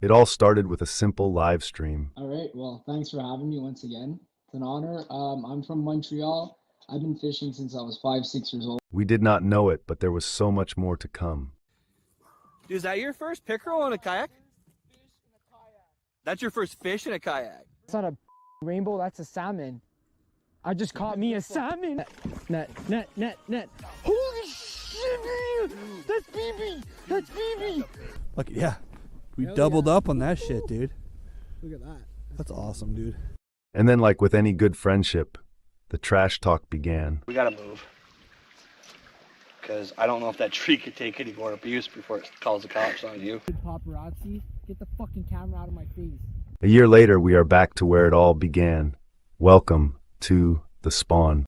It all started with a simple live stream. All right. Well, thanks for having me once again. It's an honor. I'm from Montreal. I've been fishing since I was 5, 6 years old. We did not know it, but there was so much more to come. Dude, is that your first pickerel on a kayak? That's your first fish in a kayak? It's not a rainbow, that's a salmon. I just caught me a salmon. Net. Holy shit, that's BB. That's BB. Look, yeah. We doubled up on that shit, dude. Look at that. That's awesome, dude. And then, like with any good friendship, the trash talk began. We gotta move. Because I don't know if that tree could take any more abuse before it calls the cops on you. Paparazzi, get the fucking camera out of my face. A year later, we are back to where it all began. Welcome to the spawn.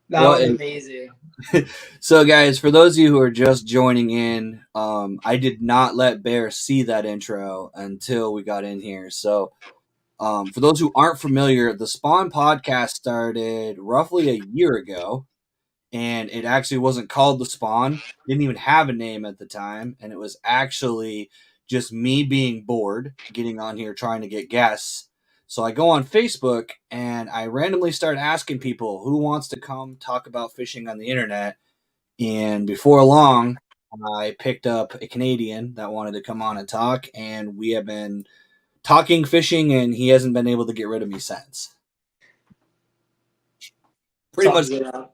That Well, was and- amazing. So, guys, for those of you who are just joining in, I did not let Bear see that intro until we got in here. So, for those who aren't familiar, the Spawn podcast started roughly a year ago, and it actually wasn't called the Spawn. Didn't even have a name at the time, and it was actually just me being bored, getting on here trying to get guests. So I go on Facebook and I randomly start asking people who wants to come talk about fishing on the internet. And before long, I picked up a Canadian that wanted to come on and talk, and we have been talking fishing, and he hasn't been able to get rid of me since. Pretty much.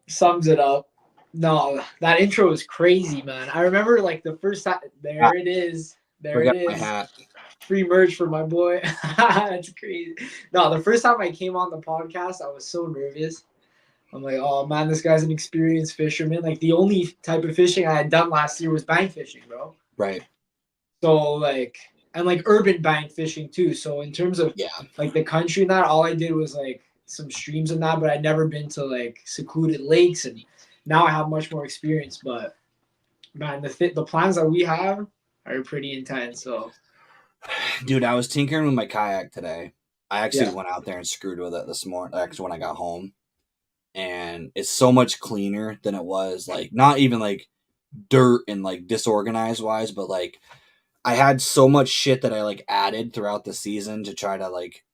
Sums it up. No, that intro was crazy, man. I remember like the first time. There it is. There Forgot it my is. hat. Free merch for my boy. That's crazy. No, the first time I came on the podcast, I was so nervous. I'm like, oh man, this guy's an experienced fisherman. Like the only type of fishing I had done last year was bank fishing, bro. Right. So like, and like urban bank fishing too. So in terms of like the country and that, all I did was like some streams and that, but I'd never been to like secluded lakes, and now I have much more experience. But man, the plans that we have are pretty intense. So. Dude, I was tinkering with my kayak today. I actually went out there and screwed with it this morning, actually when I got home. And it's so much cleaner than it was, like, not even like dirt and like disorganized wise, but like I had so much shit that I like added throughout the season to try to like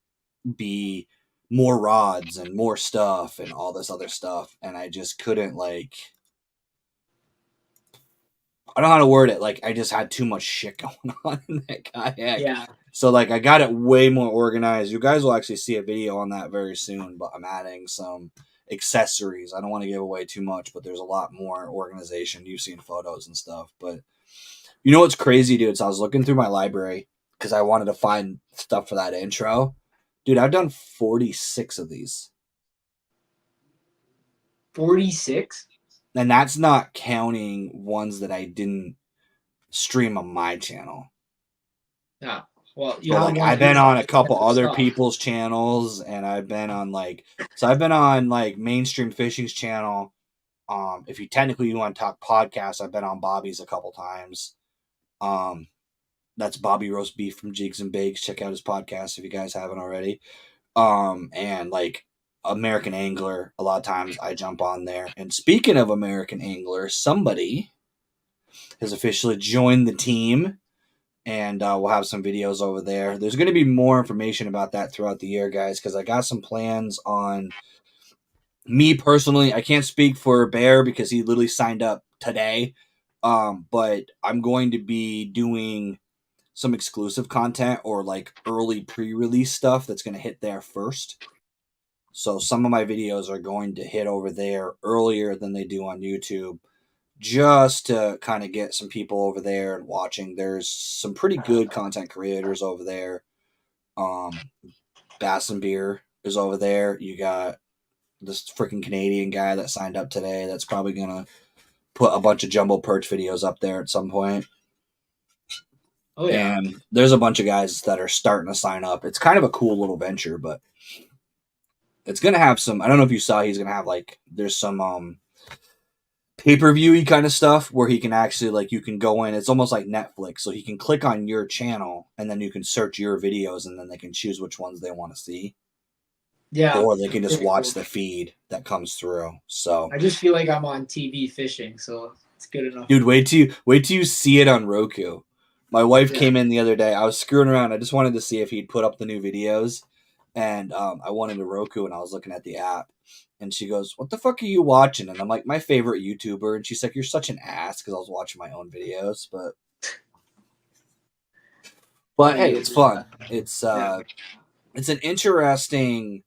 be more rods and more stuff and all this other stuff. And I just couldn't like, I don't know how to word it. Like, I just had too much shit going on in that kayak. Yeah. So, like, I got it way more organized. You guys will actually see a video on that very soon, but I'm adding some accessories. I don't want to give away too much, but there's a lot more organization. You've seen photos and stuff. But you know what's crazy, dude? So I was looking through my library because I wanted to find stuff for that intro. Dude, I've done 46 of these. 46? And that's not counting ones that I didn't stream on my channel. Yeah. Well, like, I've been on a couple other people's channels, and I've been on like Mainstream Fishing's channel. If you technically want to talk podcasts, I've been on Bobby's a couple times. That's Bobby Roast Beef from Jigs and Bakes. Check out his podcast if you guys haven't already. And like American Angler, a lot of times I jump on there. And speaking of American Angler, somebody has officially joined the team, and we'll have some videos over there. There's going to be more information about that throughout the year, guys, because I got some plans on me personally. I can't speak for Bear because he literally signed up today, but I'm going to be doing some exclusive content or like early pre-release stuff that's going to hit there first. So some of my videos are going to hit over there earlier than they do on YouTube, just to kind of get some people over there and watching. There's some pretty good content creators over there. Bass and Beer is over there. You got this freaking Canadian guy that signed up today that's probably going to put a bunch of jumbo perch videos up there at some point. Oh, yeah. And there's a bunch of guys that are starting to sign up. It's kind of a cool little venture, but it's going to have some, I don't know if you saw, he's going to have like, there's some pay-per-view-y kind of stuff where he can actually, like, you can go in. It's almost like Netflix. So he can click on your channel and then you can search your videos and then they can choose which ones they want to see. Yeah. Or they can just pretty watch cool. the feed that comes through. So, I just feel like I'm on TV fishing, so it's good enough. dude, wait till you see it on Roku. My wife Yeah. came in the other day. I was screwing around. I just wanted to see if he'd put up the new videos. And I wanted a Roku and I was looking at the app. And she goes, "What the fuck are you watching?" And I'm like, "My favorite YouTuber." And she's like, "You're such an ass," because I was watching my own videos. But hey, it's fun. It's it's an interesting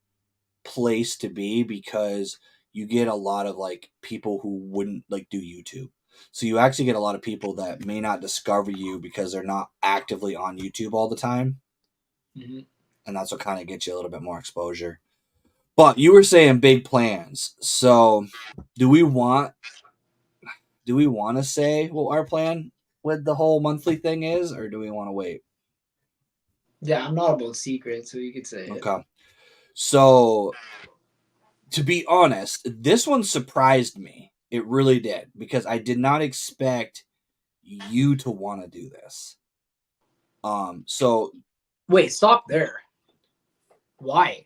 place to be because you get a lot of like people who wouldn't like do YouTube. So you actually get a lot of people that may not discover you because they're not actively on YouTube all the time. Mm-hmm. And that's what kind of gets you a little bit more exposure. But you were saying big plans. So do we want to say what our plan with the whole monthly thing is, or do we want to wait? Yeah, I'm not about secrets, so you could say it. Okay. So to be honest, this one surprised me. It really did, because I did not expect you to want to do this. So Wait, stop there. Why?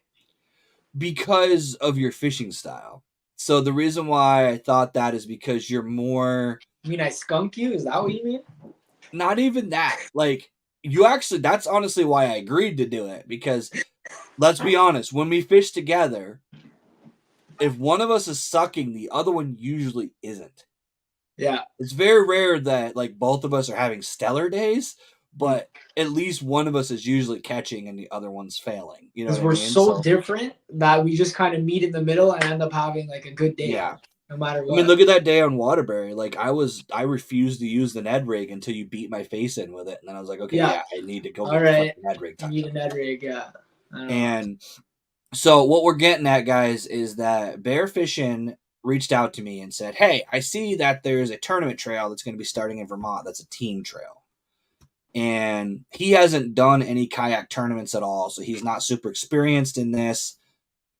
because of your fishing style. So the reason why I thought that is because you're more, You mean I skunk you? Is that what you mean? not even that. Like, you actually, that's honestly why I agreed to do it, because let's be honest, when we fish together, if one of us is sucking, the other one usually isn't. Yeah. It's very rare that like both of us are having stellar days, but at least one of us is usually catching and the other one's failing. You know Because what I we're mean? so different that we just kind of meet in the middle and end up having like a good day. Yeah. No matter I what. mean, look at that day on Waterbury. Like I refused to use the Ned rig until you beat my face in with it, and then I was like, okay, yeah, I need to go All get right. the Ned rig. You need a Ned rig, yeah. And so what we're getting at, guys, is that barefishin reached out to me and said, "Hey, I see that there's a tournament trail that's going to be starting in Vermont. That's a team trail." And he hasn't done any kayak tournaments at all, so he's not super experienced in this,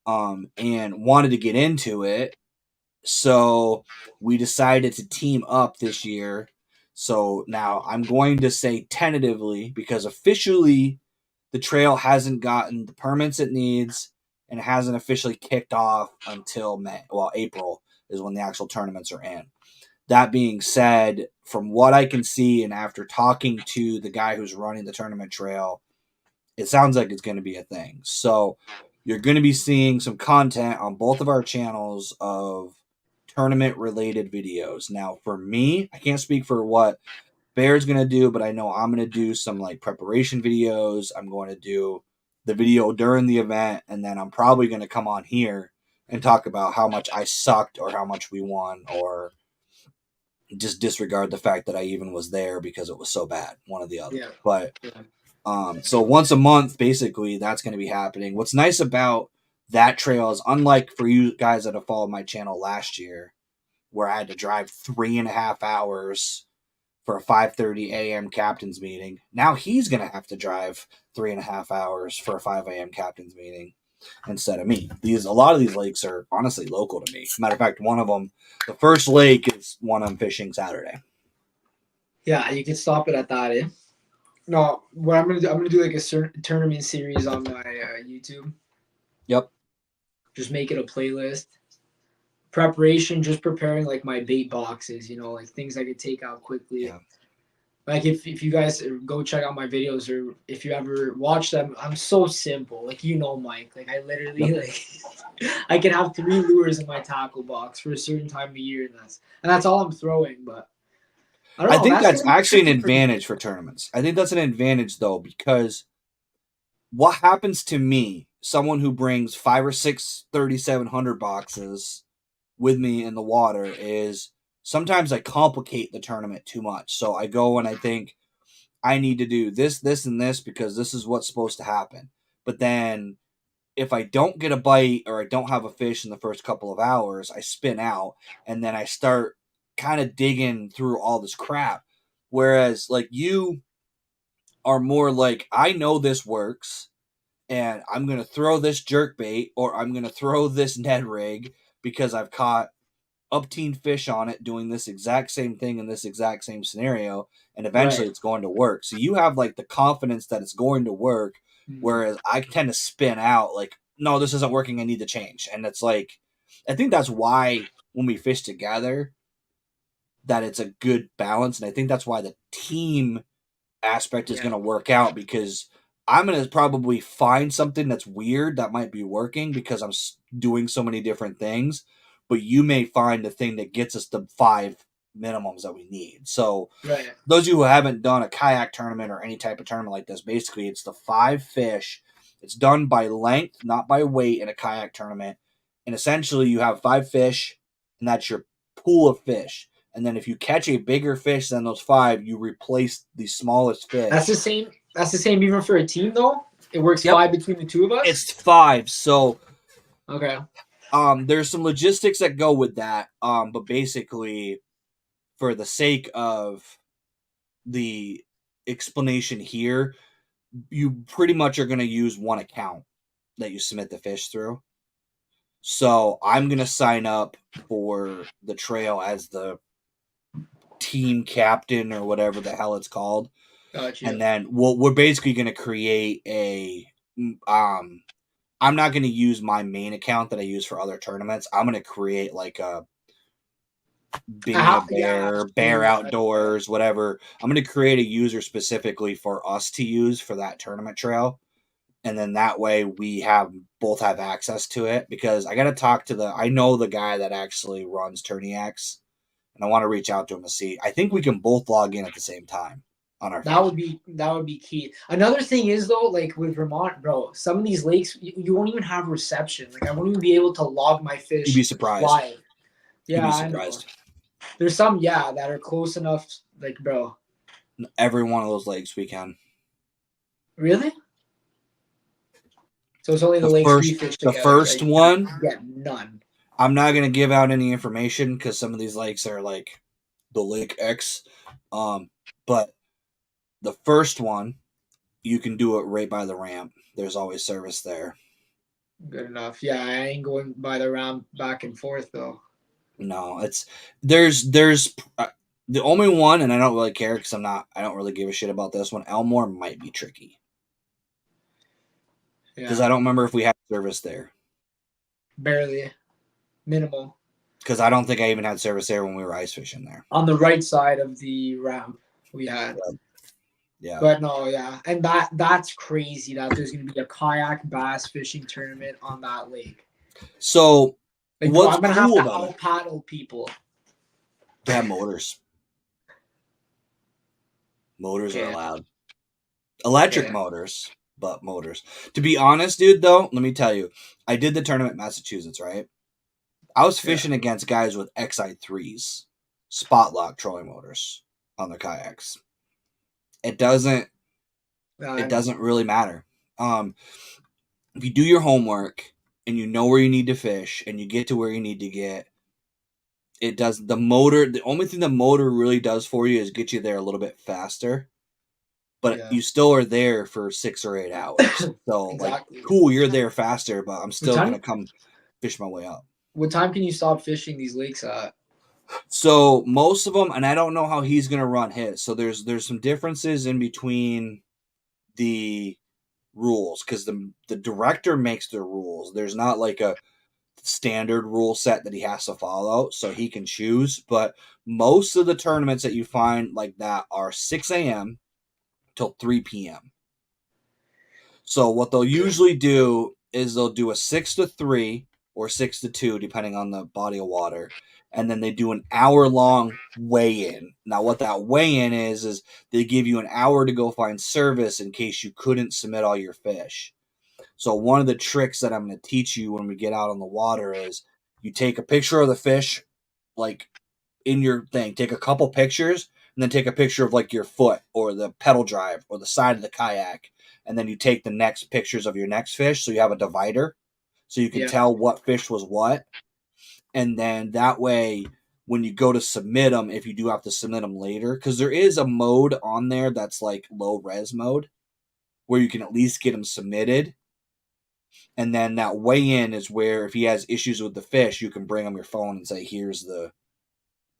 and wanted to get into it. So we decided to team up this year. So now I'm going to say tentatively, because officially the trail hasn't gotten the permits it needs and it hasn't officially kicked off until April is when the actual tournaments are in. That being said, from what I can see and after talking to the guy who's running the tournament trail, it sounds like it's going to be a thing. So you're going to be seeing some content on both of our channels of tournament related videos. Now, for me, I can't speak for what Bear's going to do, but I know I'm going to do some like preparation videos. I'm going to do the video during the event, and then I'm probably going to come on here and talk about how much I sucked or how much we won, or just disregard the fact that I even was there because it was so bad, one or the other. Yeah. But so once a month, basically, that's going to be happening. What's nice about that trail is, unlike for you guys that have followed my channel last year, where I had to drive 3.5 hours for a 5:30 a.m. captain's meeting, now he's going to have to drive 3.5 hours for a 5 a.m. captain's meeting instead of me. A lot of these lakes are honestly local to me. Matter of fact, one of them, the first lake, is one I'm fishing Saturday. Yeah, you can stop it at that, eh? No, what I'm gonna do like a tournament series on my YouTube. Yep. Just make it a playlist. Preparation, just preparing like my bait boxes, like things I could take out quickly. Yeah. Like if you guys go check out my videos, or if you ever watch them, I'm so simple. Like Mike. Like I literally I can have 3 lures in my tackle box for a certain time of year, and that's all I'm throwing. But I think that's actually an advantage for tournaments. I think that's an advantage though, because what happens to me, someone who brings 5 or 6 3,700 boxes with me in the water, is sometimes I complicate the tournament too much. So I go and I think I need to do this, this, and this because this is what's supposed to happen. But then if I don't get a bite or I don't have a fish in the first couple of hours, I spin out and then I start kind of digging through all this crap. Whereas like you are more like, I know this works and I'm going to throw this jerk bait or I'm going to throw this Ned rig because I've caught up-teen fish on it doing this exact same thing in this exact same scenario, and eventually it's going to work. So you have like the confidence that it's going to work, whereas I tend to spin out like, no, this isn't working, I need to change. And it's like, I think that's why when we fish together, that it's a good balance, and I think that's why the team aspect is going to work out, because I'm going to probably find something that's weird that might be working because I'm doing so many different things, but you may find the thing that gets us the 5 minimums that we need. So those of you who haven't done a kayak tournament or any type of tournament like this, basically it's the 5 fish. It's done by length, not by weight in a kayak tournament. And essentially you have 5 fish, and that's your pool of fish. And then if you catch a bigger fish than those 5, you replace the smallest fish. That's the same. That's the same even for a team, though. It works 5 between the 2 of us. It's 5. So okay. There's some logistics that go with that. But basically, for the sake of the explanation here, you pretty much are going to use one account that you submit the fish through. So I'm going to sign up for the trail as the team captain or whatever the hell it's called. Gotcha. And then we're basically going to create a I'm not going to use my main account that I use for other tournaments. I'm going to create like a Bear Outdoors, whatever. I'm going to create a user specifically for us to use for that tournament trail. And then that way we both have access to it, because I got to talk to I know the guy that actually runs Turniacs, and I want to reach out to him to see. I think we can both log in at the same time on our that would be key. Another thing is, though, like with Vermont, bro, some of these lakes you won't even have reception. Like I won't even be able to log my fish. You'd be surprised. Live. Yeah, You'd be surprised. There's some that are close enough, like, bro. Every one of those lakes we can. Really? So it's only the lakes we fish together. The first one? Yeah, none. I'm not going to give out any information because some of these lakes are like the Lake X. But the first one, you can do it right by the ramp. There's always service there. Good enough. Yeah, I ain't going by the ramp back and forth, though. No, there's the only one, and I don't really care because I don't really give a shit about this one. Elmore might be tricky. Because I don't remember if we had service there. Barely. Minimal. Because I don't think I even had service there when we were ice fishing there. On the right side of the ramp, we had. Yeah. But no, yeah. And that's crazy that there's going to be a kayak bass fishing tournament on that lake. So, like, what's I'm going to cool have to about it? paddle people. They have motors. Motors are allowed. Electric motors. But motors. To be honest, dude, though, let me tell you, I did the tournament in Massachusetts, right? I was fishing against guys with XI3s, spot lock trolling motors on their kayaks. It doesn't really matter. If you do your homework and you know where you need to fish and you get to where you need to get, it does the only thing the motor really does for you is get you there a little bit faster. But you still are there for 6 or 8 hours. So, exactly. Like, cool, you're there faster, but I'm still going to come fish my way up. What time can you stop fishing these lakes at? So, most of them, and I don't know how he's going to run his. So, there's some differences in between the rules, because the director makes the rules. There's not like a standard rule set that he has to follow, so he can choose. But most of the tournaments that you find like that are 6 a.m. till 3 p.m. So what they'll usually do is they'll do a 6 to 3 or 6 to 2, depending on the body of water. And then they do an hour-long weigh-in. Now, what that weigh-in is they give you an hour to go find service in case you couldn't submit all your fish. So one of the tricks that I'm going to teach you when we get out on the water is you take a picture of the fish, like in your thing. Take a couple pictures, and then take a picture of like your foot or the pedal drive or the side of the kayak. And then you take the next pictures of your next fish. So you have a divider so you can tell what fish was what. And then that way, when you go to submit them, if you do have to submit them later, because there is a mode on there that's like low res mode where you can at least get them submitted. And then that weigh-in is where if he has issues with the fish, you can bring him your phone and say, here's the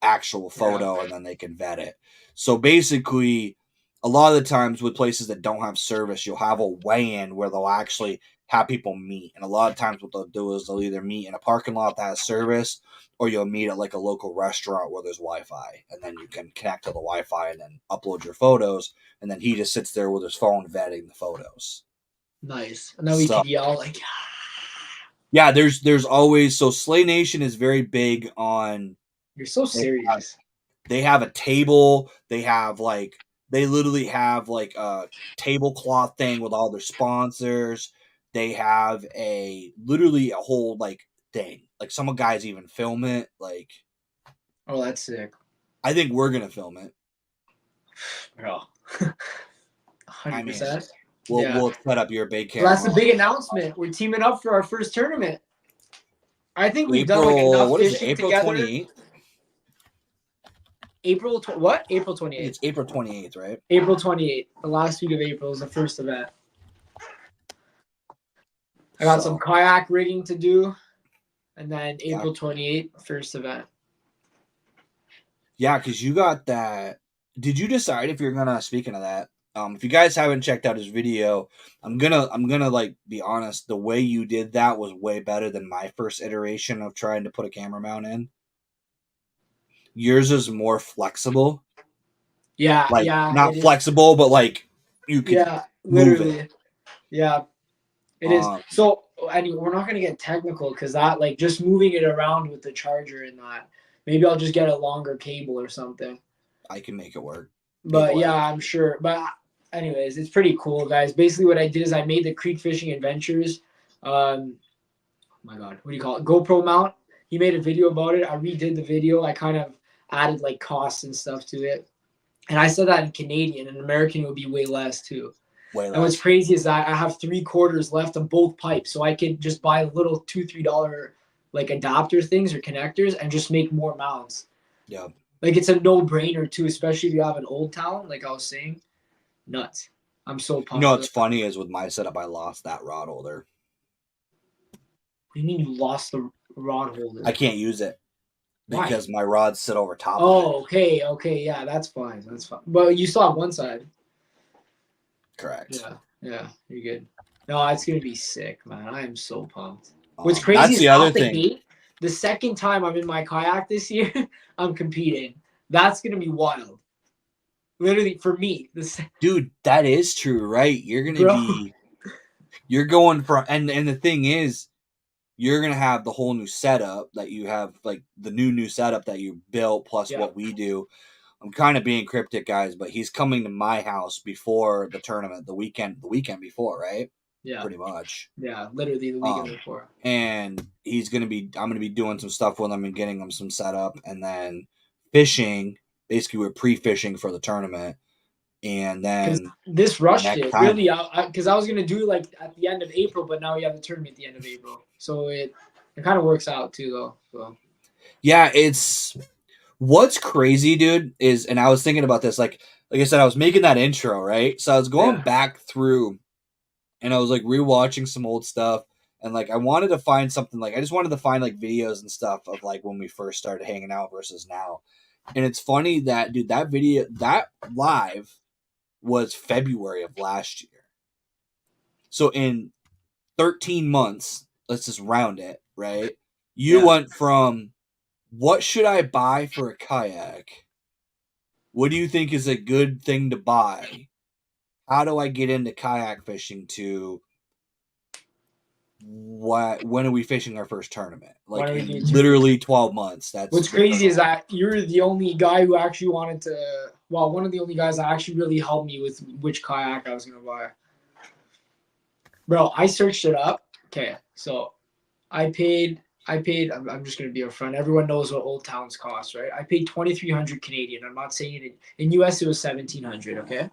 actual photo, and then they can vet it. So basically, a lot of the times with places that don't have service, you'll have a weigh-in where they'll actually have people meet. And a lot of times what they'll do is they'll either meet in a parking lot that has service, or you'll meet at like a local restaurant where there's Wi-Fi. And then you can connect to the Wi-Fi and then upload your photos. And then he just sits there with his phone vetting the photos. Nice. And then we So- could yell like, Yeah, there's always, so Slay Nation is very big on, you're so serious. they have a table, they literally have like a tablecloth thing with all their sponsors. They have literally a whole like thing. Like some guys even film it. Like, Oh, that's sick. I think we're gonna film it. Bro. 100%. I mean, we'll set up your big Well, camera. that's the big announcement. We're teaming up for our first tournament. I think we've done like April, enough what is it? fishing April together. 28th? What? April 28th. It's April 28th, right? April 28th. The last week of April is the first event. I got some kayak rigging to do. And then April 28th, first event. Yeah, because you got that. Did you decide if you're gonna, speaking of that, if you guys haven't checked out his video, I'm gonna like be honest, the way you did that was way better than my first iteration of trying to put a camera mount in. Yours is more flexible. Yeah, Like yeah. not it is. flexible, but like you can Yeah, move literally. it. Yeah, it is. Um, So, anyway, we're not gonna get technical because that, like, just moving it around with the charger and that. Maybe I'll just get a longer cable or something. I can make it work. But Either yeah, way. I'm sure. But anyways, it's pretty cool, guys. Basically, what I did is I made the Creek Fishing Adventures. Oh my God, what do you call it? GoPro mount. He made a video about it. I redid the video. I kind of added like costs and stuff to it. And I said that in Canadian. In American, it would be way less too. Way And what's less. crazy is that I have 3/4 left on both pipes, so I could just buy little $2-3 like adapter things or connectors and just make more mounts. Yeah. Like it's a no-brainer too, especially if you have an old town, like I was saying. Nuts. I'm so pumped. You know what's funny is with my setup, I lost that rod holder. What do you mean you lost the rod holder? I can't use it Why? because my rods sit over top of Oh, okay, yeah, that's fine. But you still have one side. it. Correct. Yeah, you're good. No, it's gonna be sick, man. I am so pumped. Um, What's crazy that's is the other off the thing. gate, the second time I'm in my kayak this year, I'm competing. That's gonna be wild. Literally for me, Dude, that is true, right? You're going from, and the thing is, you're gonna have the whole new setup that you have, like the new setup that you built plus Yeah. what we do. I'm kind of being cryptic, guys, but he's coming to my house before the tournament, the weekend before, right? yeah, Pretty much. yeah, literally the weekend before. And I'm gonna be doing some stuff with him and getting him some setup, and then fishing. Basically, we're pre-fishing for the tournament, and then This rushed next it time. really, because I was gonna do like at the end of April, but now we have the tournament at the end of April, so it kind of works out too, though. So yeah, it's what's crazy, dude, is, and I was thinking about this, like I said, I was making that intro, right? So I was going Yeah. back through, and I was like rewatching some old stuff, and like I wanted to find something, like I just wanted to find like videos and stuff of like when we first started hanging out versus now. And it's funny that, dude, that video, that live was February of last year. So in 13 months, let's just round it, right? You Yeah. went from, what should I buy for a kayak? What do you think is a good thing to buy? How do I get into kayak fishing to when are we fishing our first tournament? When Like are we in doing literally 12 months. That's what's crazy is that you're the only guy who actually wanted to. Well, one of the only guys that actually really helped me with which kayak I was gonna buy. Bro, I searched it up. Okay, so I paid. I'm just gonna be upfront. Everyone knows what old towns cost, right? I paid 2,300 Canadian. I'm not saying it in US. It was 1,700. Okay,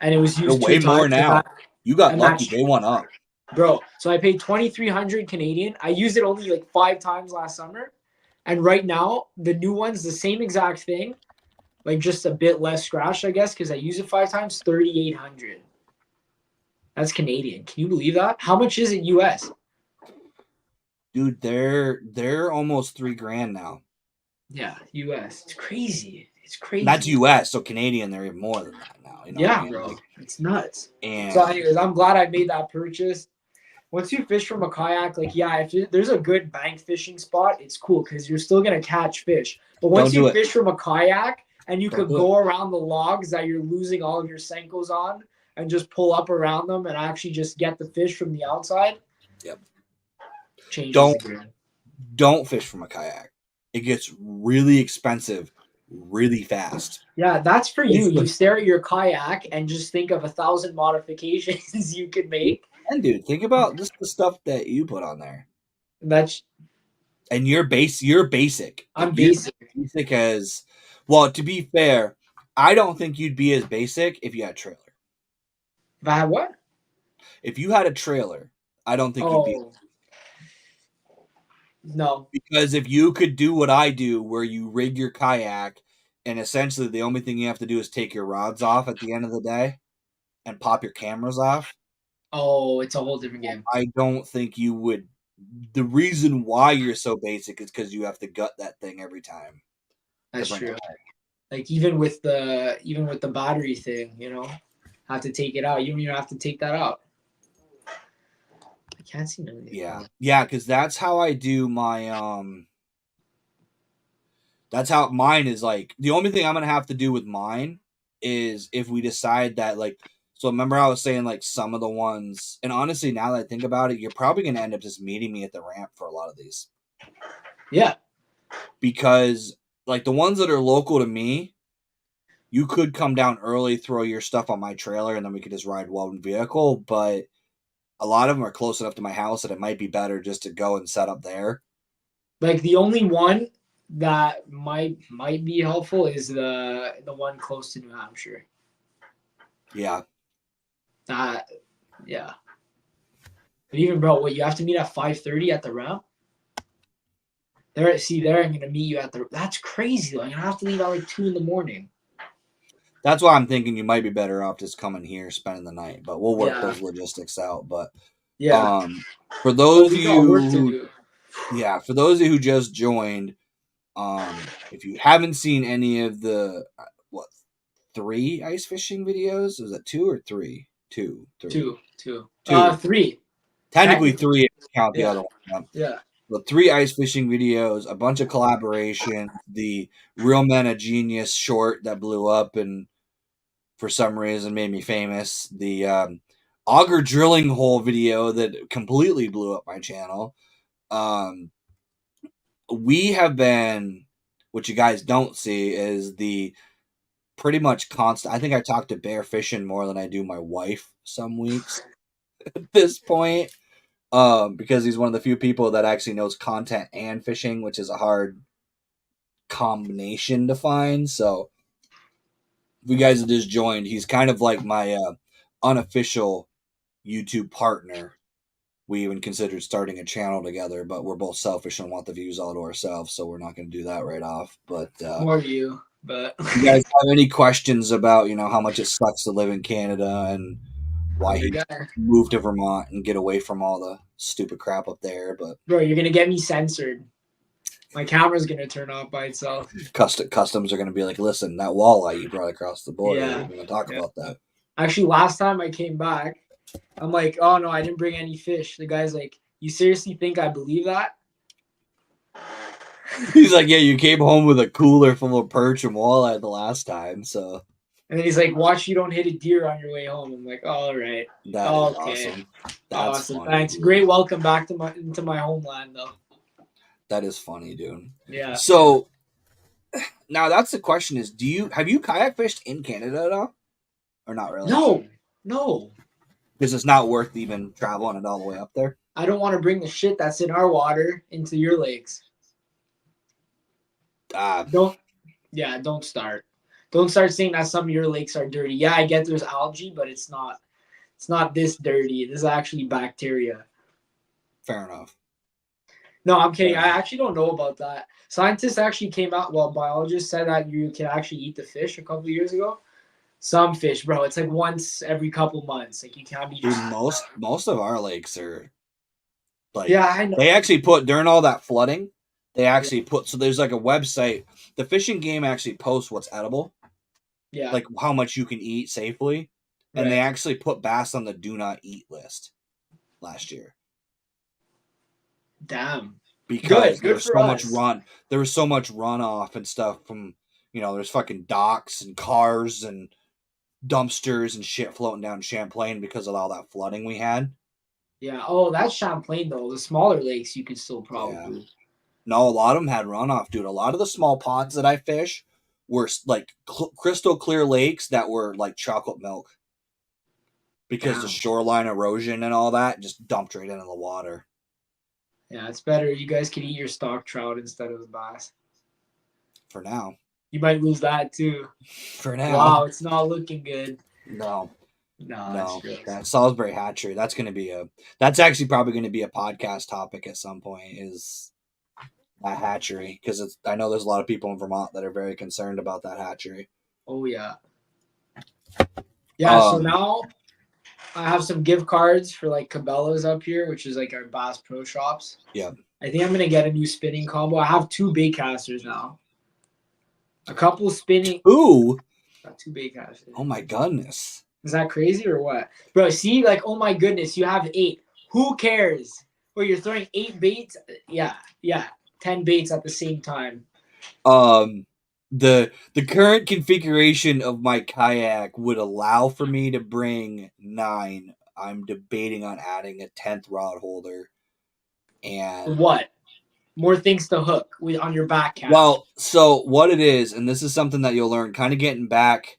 and it was They're used way two more times. now. You got and lucky. that's- They went up. Bro, so I paid 2,300 Canadian. I used it only like 5 times last summer. And right now, the new one's the same exact thing, like just a bit less scratched, I guess, because I use it 5 times, 3,800. That's Canadian. Can you believe that? How much is it US? Dude, they're almost $3,000 now. Yeah, US. It's crazy. It's crazy. That's US, so Canadian, they're even more than that now. You know what I Yeah, mean? bro. Like, It's nuts. and So, anyways, I'm glad I made that purchase. Once you fish from a kayak, like, yeah, there's a good bank fishing spot, it's cool because you're still gonna catch fish. But once Don't do you it. fish from a kayak and you Don't could do go around the logs that you're losing all of your Senkos on and just pull up around them and actually just get the fish from the outside. Yep. Changes Don't- the game. don't fish from a kayak. It gets really expensive really fast. Yeah, that's for you. It's You like- stare at your kayak and just think of 1,000 modifications you could make. And dude, think about just the stuff that you put on there. That's And you're basic. I'm Like, you're basic. basic as well, to be fair, I don't think you'd be as basic if you had a trailer. If I had what? If you had a trailer, I don't think you'd be, Oh, no. because if you could do what I do where you rig your kayak and essentially the only thing you have to do is take your rods off at the end of the day and pop your cameras off, Oh, it's a whole different game. I don't think you would. The reason why you're so basic is because you have to gut that thing every time. That's bring it true. Like even with the battery thing, have to take it out. You don't even have to take that out. I can't see anything. Yeah, because that's how I do my that's how mine is. Like, the only thing I'm gonna have to do with mine is if we decide that, like, so remember I was saying like some of the ones, and honestly now that I think about it, you're probably gonna end up just meeting me at the ramp for a lot of these. Yeah. Because like the ones that are local to me, you could come down early, throw your stuff on my trailer, and then we could just ride one vehicle. But a lot of them are close enough to my house that it might be better just to go and set up there. Like the only one that might be helpful is the one close to New Hampshire. Yeah. Yeah. But even bro, what you have to meet at 5:30 at the ramp? There I'm gonna meet you at the. That's crazy. I'm gonna have to leave at like 2 a.m. That's why I'm thinking you might be better off just coming here, spending the night. But we'll work Yeah. those logistics out. But Yeah. for those of We got work you to who, do. for those of you who just joined, if you haven't seen any of the 3 ice fishing videos, was that 2 or 3? 2, 3. 2. 3. Technically 3 if you count the Yeah. other one. Yeah. The 3 ice fishing videos, a bunch of collaboration, the Real Men of Genius short that blew up and for some reason made me famous, the auger drilling hole video that completely blew up my channel. We have been, what you guys don't see is the pretty much constant. I think I talk to barefishin more than I do my wife some weeks at this point. Because he's one of the few people that actually knows content and fishing, which is a hard combination to find. So, if you guys have just joined, he's kind of like my unofficial YouTube partner. We even considered starting a channel together, but we're both selfish and want the views all to ourselves, so we're not going to do that right off. But More you, but if you guys have any questions about, how much it sucks to live in Canada and why he moved to Vermont and get away from all the stupid crap up there, but bro, you're gonna get me censored. My camera's gonna turn off by itself. customs are going to be like, listen, that walleye you brought across the border, Yeah. we're going to talk about that. Actually, last time I came back, I'm like, oh no, I didn't bring any fish. The guy's like, you seriously think I believe that? He's like, yeah, you came home with a cooler full of perch and walleye the last time, so. And then he's like, watch you don't hit a deer on your way home. I'm like, oh, all right. That is awesome. That's awesome. funny, Thanks. dude. Great welcome back to into my homeland, though. That is funny, dude. Yeah. So now that's the question: is have you kayak fished in Canada at all, or not really? No. Because it's not worth even traveling it all the way up there. I don't want to bring the shit that's in our water into your lakes. Don't start. Don't start saying that some of your lakes are dirty. Yeah, I get there's algae, but it's not this dirty. This is actually bacteria. Fair enough. No, I'm kidding. I actually don't know about that. Scientists actually came out, biologists said that you can actually eat the fish a couple of years ago. Some fish, bro. It's like once every couple months. Like you can't be. Dude, most of our lakes are like, Yeah, I know. they actually put during all that flooding, they actually put, so there's like a website. The fishing game actually posts what's edible, Yeah. like how much you can eat safely, and they Right. actually put bass on the do not eat list last year Damn. because Good for us. there was so much runoff and stuff from, there's fucking docks and cars and dumpsters and shit floating down Champlain because of all that flooding we had. Yeah. Oh, that's Champlain though. The smaller lakes you could still probably. Yeah. No, a lot of them had runoff, dude. A lot of the small ponds that I fish were like crystal clear lakes that were like chocolate milk because the Damn. shoreline erosion and all that just dumped right into the water. Yeah, it's better. You guys can eat your stock trout instead of the bass. For now. You might lose that too. For now. Wow, it's not looking good. No. No. That Salisbury hatchery. That's actually probably going to be a podcast topic at some point, is that hatchery, because I know there's a lot of people in Vermont that are very concerned about that hatchery. Oh yeah. Yeah, so now I have some gift cards for like Cabela's up here, which is like our Bass Pro Shops. Yeah. I think I'm gonna get a new spinning combo. I have 2 bait casters now. A couple spinning. Ooh. Got 2 bait casters. Oh my goodness. Is that crazy or what? Bro, see, like, oh my goodness, you have 8. Who cares? Or you're throwing 8 baits? Yeah. 10 baits at the same time. The current configuration of my kayak would allow for me to bring 9. I'm debating on adding a 10th rod holder. And what? More things to hook on your back cast. Well, so what it is, and this is something that you'll learn, kind of getting back,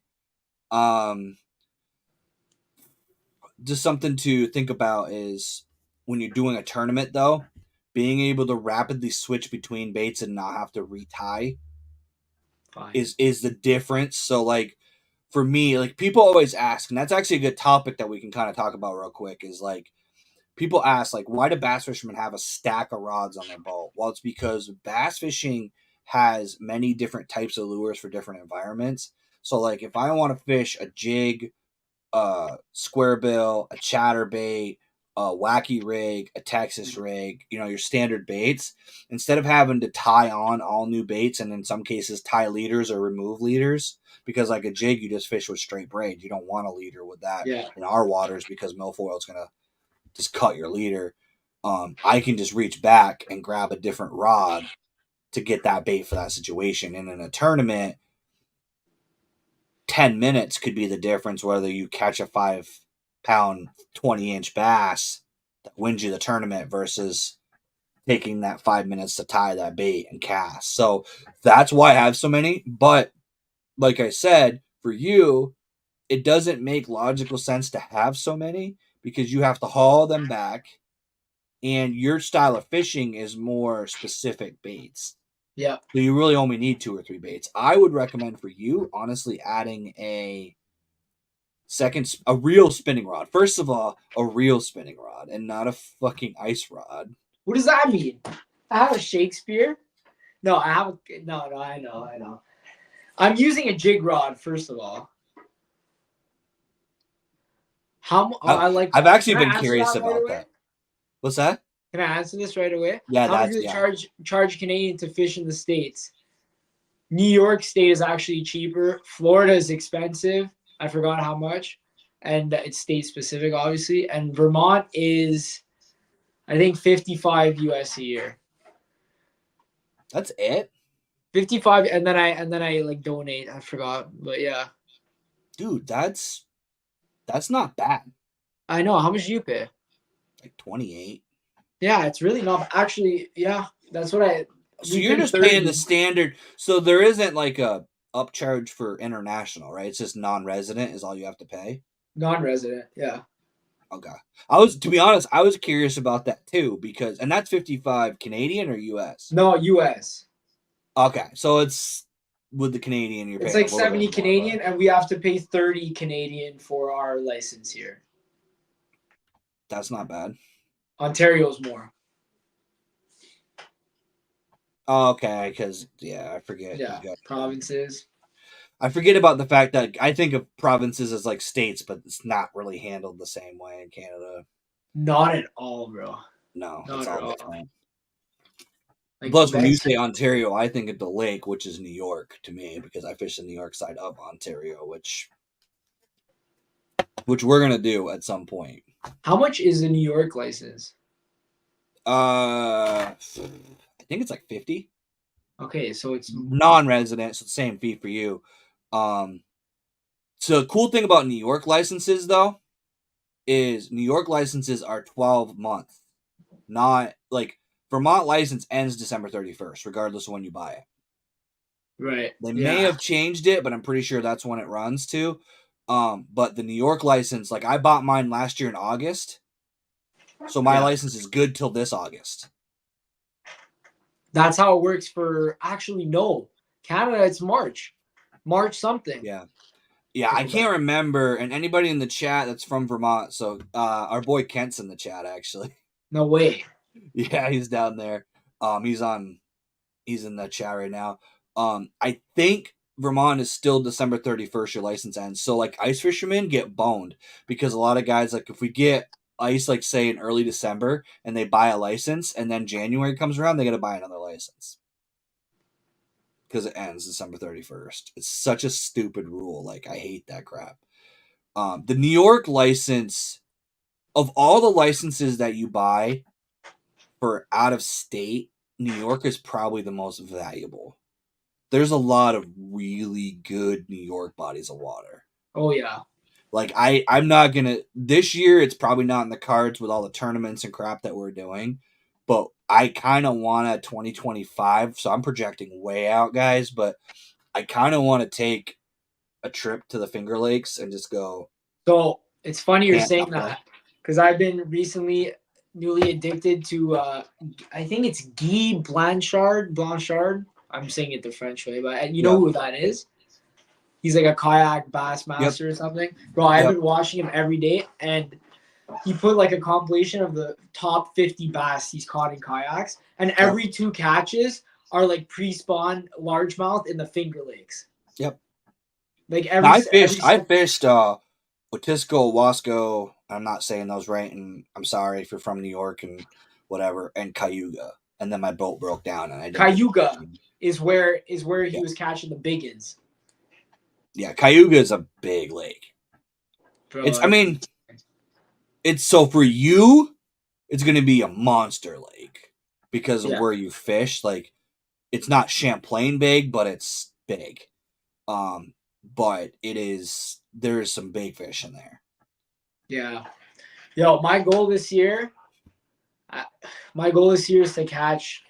just something to think about is when you're doing a tournament, though, being able to rapidly switch between baits and not have to retie is the difference. So, like, for me, like, people always ask, and that's actually a good topic that we can kind of talk about real quick, is like, people ask, like, why do bass fishermen have a stack of rods on their boat? Well, it's because bass fishing has many different types of lures for different environments. So, like, if I want to fish a jig, a square bill, a chatterbait, a wacky rig, a Texas rig, your standard baits, instead of having to tie on all new baits and in some cases tie leaders or remove leaders, because like a jig, you just fish with straight braid. You don't want a leader with that in our waters because milfoil is going to just cut your leader. I can just reach back and grab a different rod to get that bait for that situation. And in a tournament, 10 minutes could be the difference whether you catch a 5-pound, 20-inch bass that wins you the tournament versus taking that 5 minutes to tie that bait and cast. So that's why I have so many. But like I said, for you, it doesn't make logical sense to have so many because you have to haul them back, and your style of fishing is more specific baits. Yeah. So you really only need 2 or 3 baits. I would recommend for you, honestly, adding a real spinning rod. First of all, a real spinning rod and not a fucking ice rod. What does that mean? I have a Shakespeare. No, I have I know. I'm using a jig rod, first of all. I've actually been curious about that. What's that? Can I answer this right away? Yeah, how much do they charge Canadian to fish in the States? New York State is actually cheaper. Florida is expensive. I forgot how much. And it's state specific, obviously. And Vermont is, I think, $55 US a year. That's it? 55, and then I like donate. I forgot, but yeah. Dude, that's not bad. I know. How much do you pay? Like 28. Yeah, it's really not. Actually, yeah, that's what I. So you're just paying the standard. So there isn't like a upcharge for international, right? It's just non-resident is all you have to pay. Non-resident, yeah. Okay. To be honest, I was curious about that too and that's 55 Canadian or US? No, US. Okay, so it's with the Canadian you're paying. It's like 70 Canadian, and we have to pay 30 Canadian for our license here. That's not bad. Ontario's more. Oh, okay, because I forget. Yeah, provinces. I forget about the fact that I think of provinces as like states, but it's not really handled the same way in Canada. Not at all, bro. No, Not it's at all all. different. Like Plus, when you Quebec's say Ontario, I think of the lake, which is New York to me, because I fish the New York side of Ontario, which we're gonna do at some point. How much is the New York license? I think it's like 50. Okay, so it's Non-resident, so the same fee for you. So the cool thing about New York licenses, though, is New York licenses are 12 month, not like Vermont license ends December 31st, regardless of when you buy it. right. They may have changed it, but I'm pretty sure that's when it runs to. But the New York license, like I bought mine last year in August, so my license is good till this August. That's how it works for actually no. Canada, it's March. March something. Yeah. Yeah, I can't remember. And anybody in the chat that's from Vermont, so our boy Kent's in the chat actually. No way. Yeah, he's down there. He's in the chat right now. I think Vermont is still December 31st, your license ends. So like ice fishermen get boned because a lot of guys, like if we get ice, like say in early December and they buy a license and then January comes around, they got to buy another license because it ends December 31st. It's such a stupid rule. Like I hate that crap. The New York license, of all the licenses that you buy for out of state, New York is probably the most valuable. There's a lot of really good New York bodies of water. Oh yeah. Like I'm not gonna this year. It's probably not in the cards with all the tournaments and crap that we're doing, but I kind of want a 2025. So I'm projecting way out, guys. But I kind of want to take a trip to the Finger Lakes and just go. So it's funny you're Can't saying up there. that because I've been recently newly addicted to I think it's Guy Blanchard. I'm saying it the French way, but you know who that is? He's like a kayak bass master or something. Bro, I've been watching him every day, and he put like a compilation of the top 50 bass he's caught in kayaks, and every two catches are like pre-spawn largemouth in the Finger Lakes. Yep. Like I fished Otisco, Wasco. I'm not saying those right, and I'm sorry if you're from New York and whatever, and Cayuga. And then my boat broke down, and I didn't. Cayuga is where he was catching the biggins. Yeah, Cayuga is a big lake. Bro, it's so for you, it's going to be a monster lake because of where you fish. Like, it's not Champlain big, but it's big. But there's some big fish in there. Yeah. Yo, my goal this year is to catch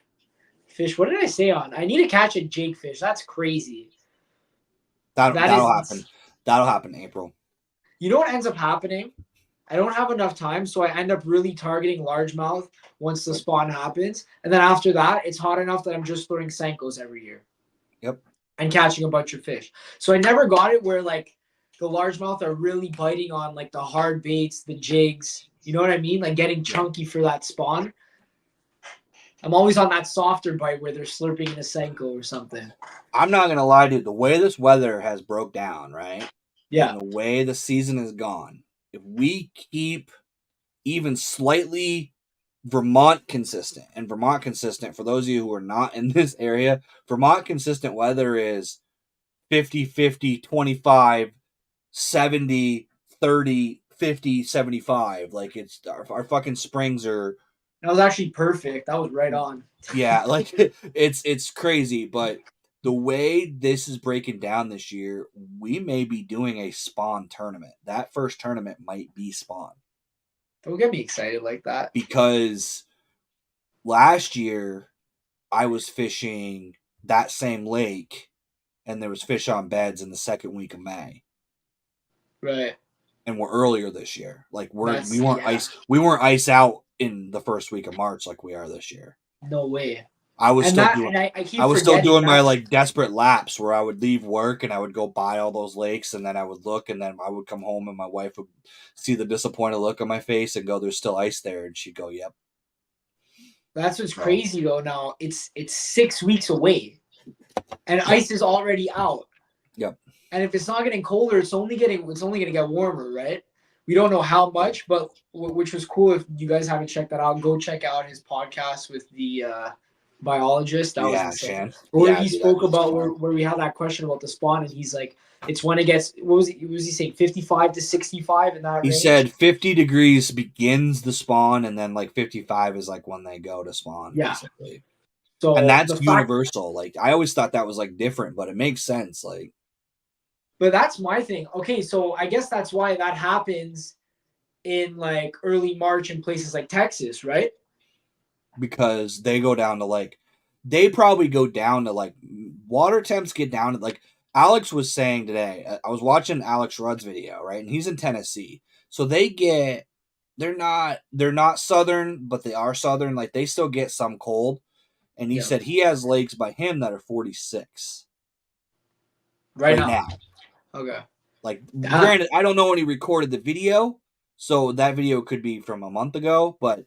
fish. What did I say on? I need to catch a jake fish. That's crazy. That'll happen. That'll happen in April. You know what ends up happening? I don't have enough time, so I end up really targeting largemouth once the spawn happens. And then after that, it's hot enough that I'm just throwing Senkos every year. Yep. And catching a bunch of fish. So I never got it where like the largemouth are really biting on like the hard baits, the jigs. You know what I mean? Like getting chunky for that spawn. I'm always on that softer bite where they're slurping in a Senko or something. I'm not going to lie, dude. The way this weather has broke down, right? Yeah. And the way the season is gone, if we keep even slightly Vermont consistent, and Vermont consistent, for those of you who are not in this area, Vermont consistent weather is 50, 50, 25, 70, 30, 50, 75. Like it's our fucking springs are. That was actually perfect. That was right on. Yeah, like it's crazy, but the way this is breaking down this year, we may be doing a spawn tournament. That first tournament might be spawn. Don't get me excited like that. Because last year I was fishing that same lake and there was fish on beds in the second week of May. Right. And we're earlier this year. Like we weren't ice out in the first week of March like we are this year. No way. I was still doing my like desperate laps where I would leave work and I would go buy all those lakes and then I would look and then I would come home and my wife would see the disappointed look on my face and go, "There's still ice there," and she'd go, "Yep." That's what's crazy though. Now it's 6 weeks away, and ice is already out. Yep. And if it's not getting colder, it's only gonna get warmer, right? We don't know how much, but which was cool. If you guys haven't checked that out, go check out his podcast with the biologist. That was Yeah, insane. Shan. Where Yeah, he dude, that spoke dude's about smart. where we had that question about the spawn, and he's like, it's when it gets what was he saying, 55 to 65 in that He range. said 50 degrees begins the spawn, and then like 55 is like when they go to spawn, Yeah. basically. So And that's the fact, universal. Like I always thought that was like different, but it makes sense. Like, but that's my thing. Okay, so I guess that's why that happens in like early March in places like Texas, right? because they go down to like, they probably go down to like, water temps get down to like, Alex was saying today, I was watching Alex Rudd's video, right? And he's in Tennessee. So they're not southern, but they are southern. Like they still get some cold. And he said he has lakes by him that are 46 right now. now. Okay. Like, granted, I don't know when he recorded the video, so that video could be from a month ago. But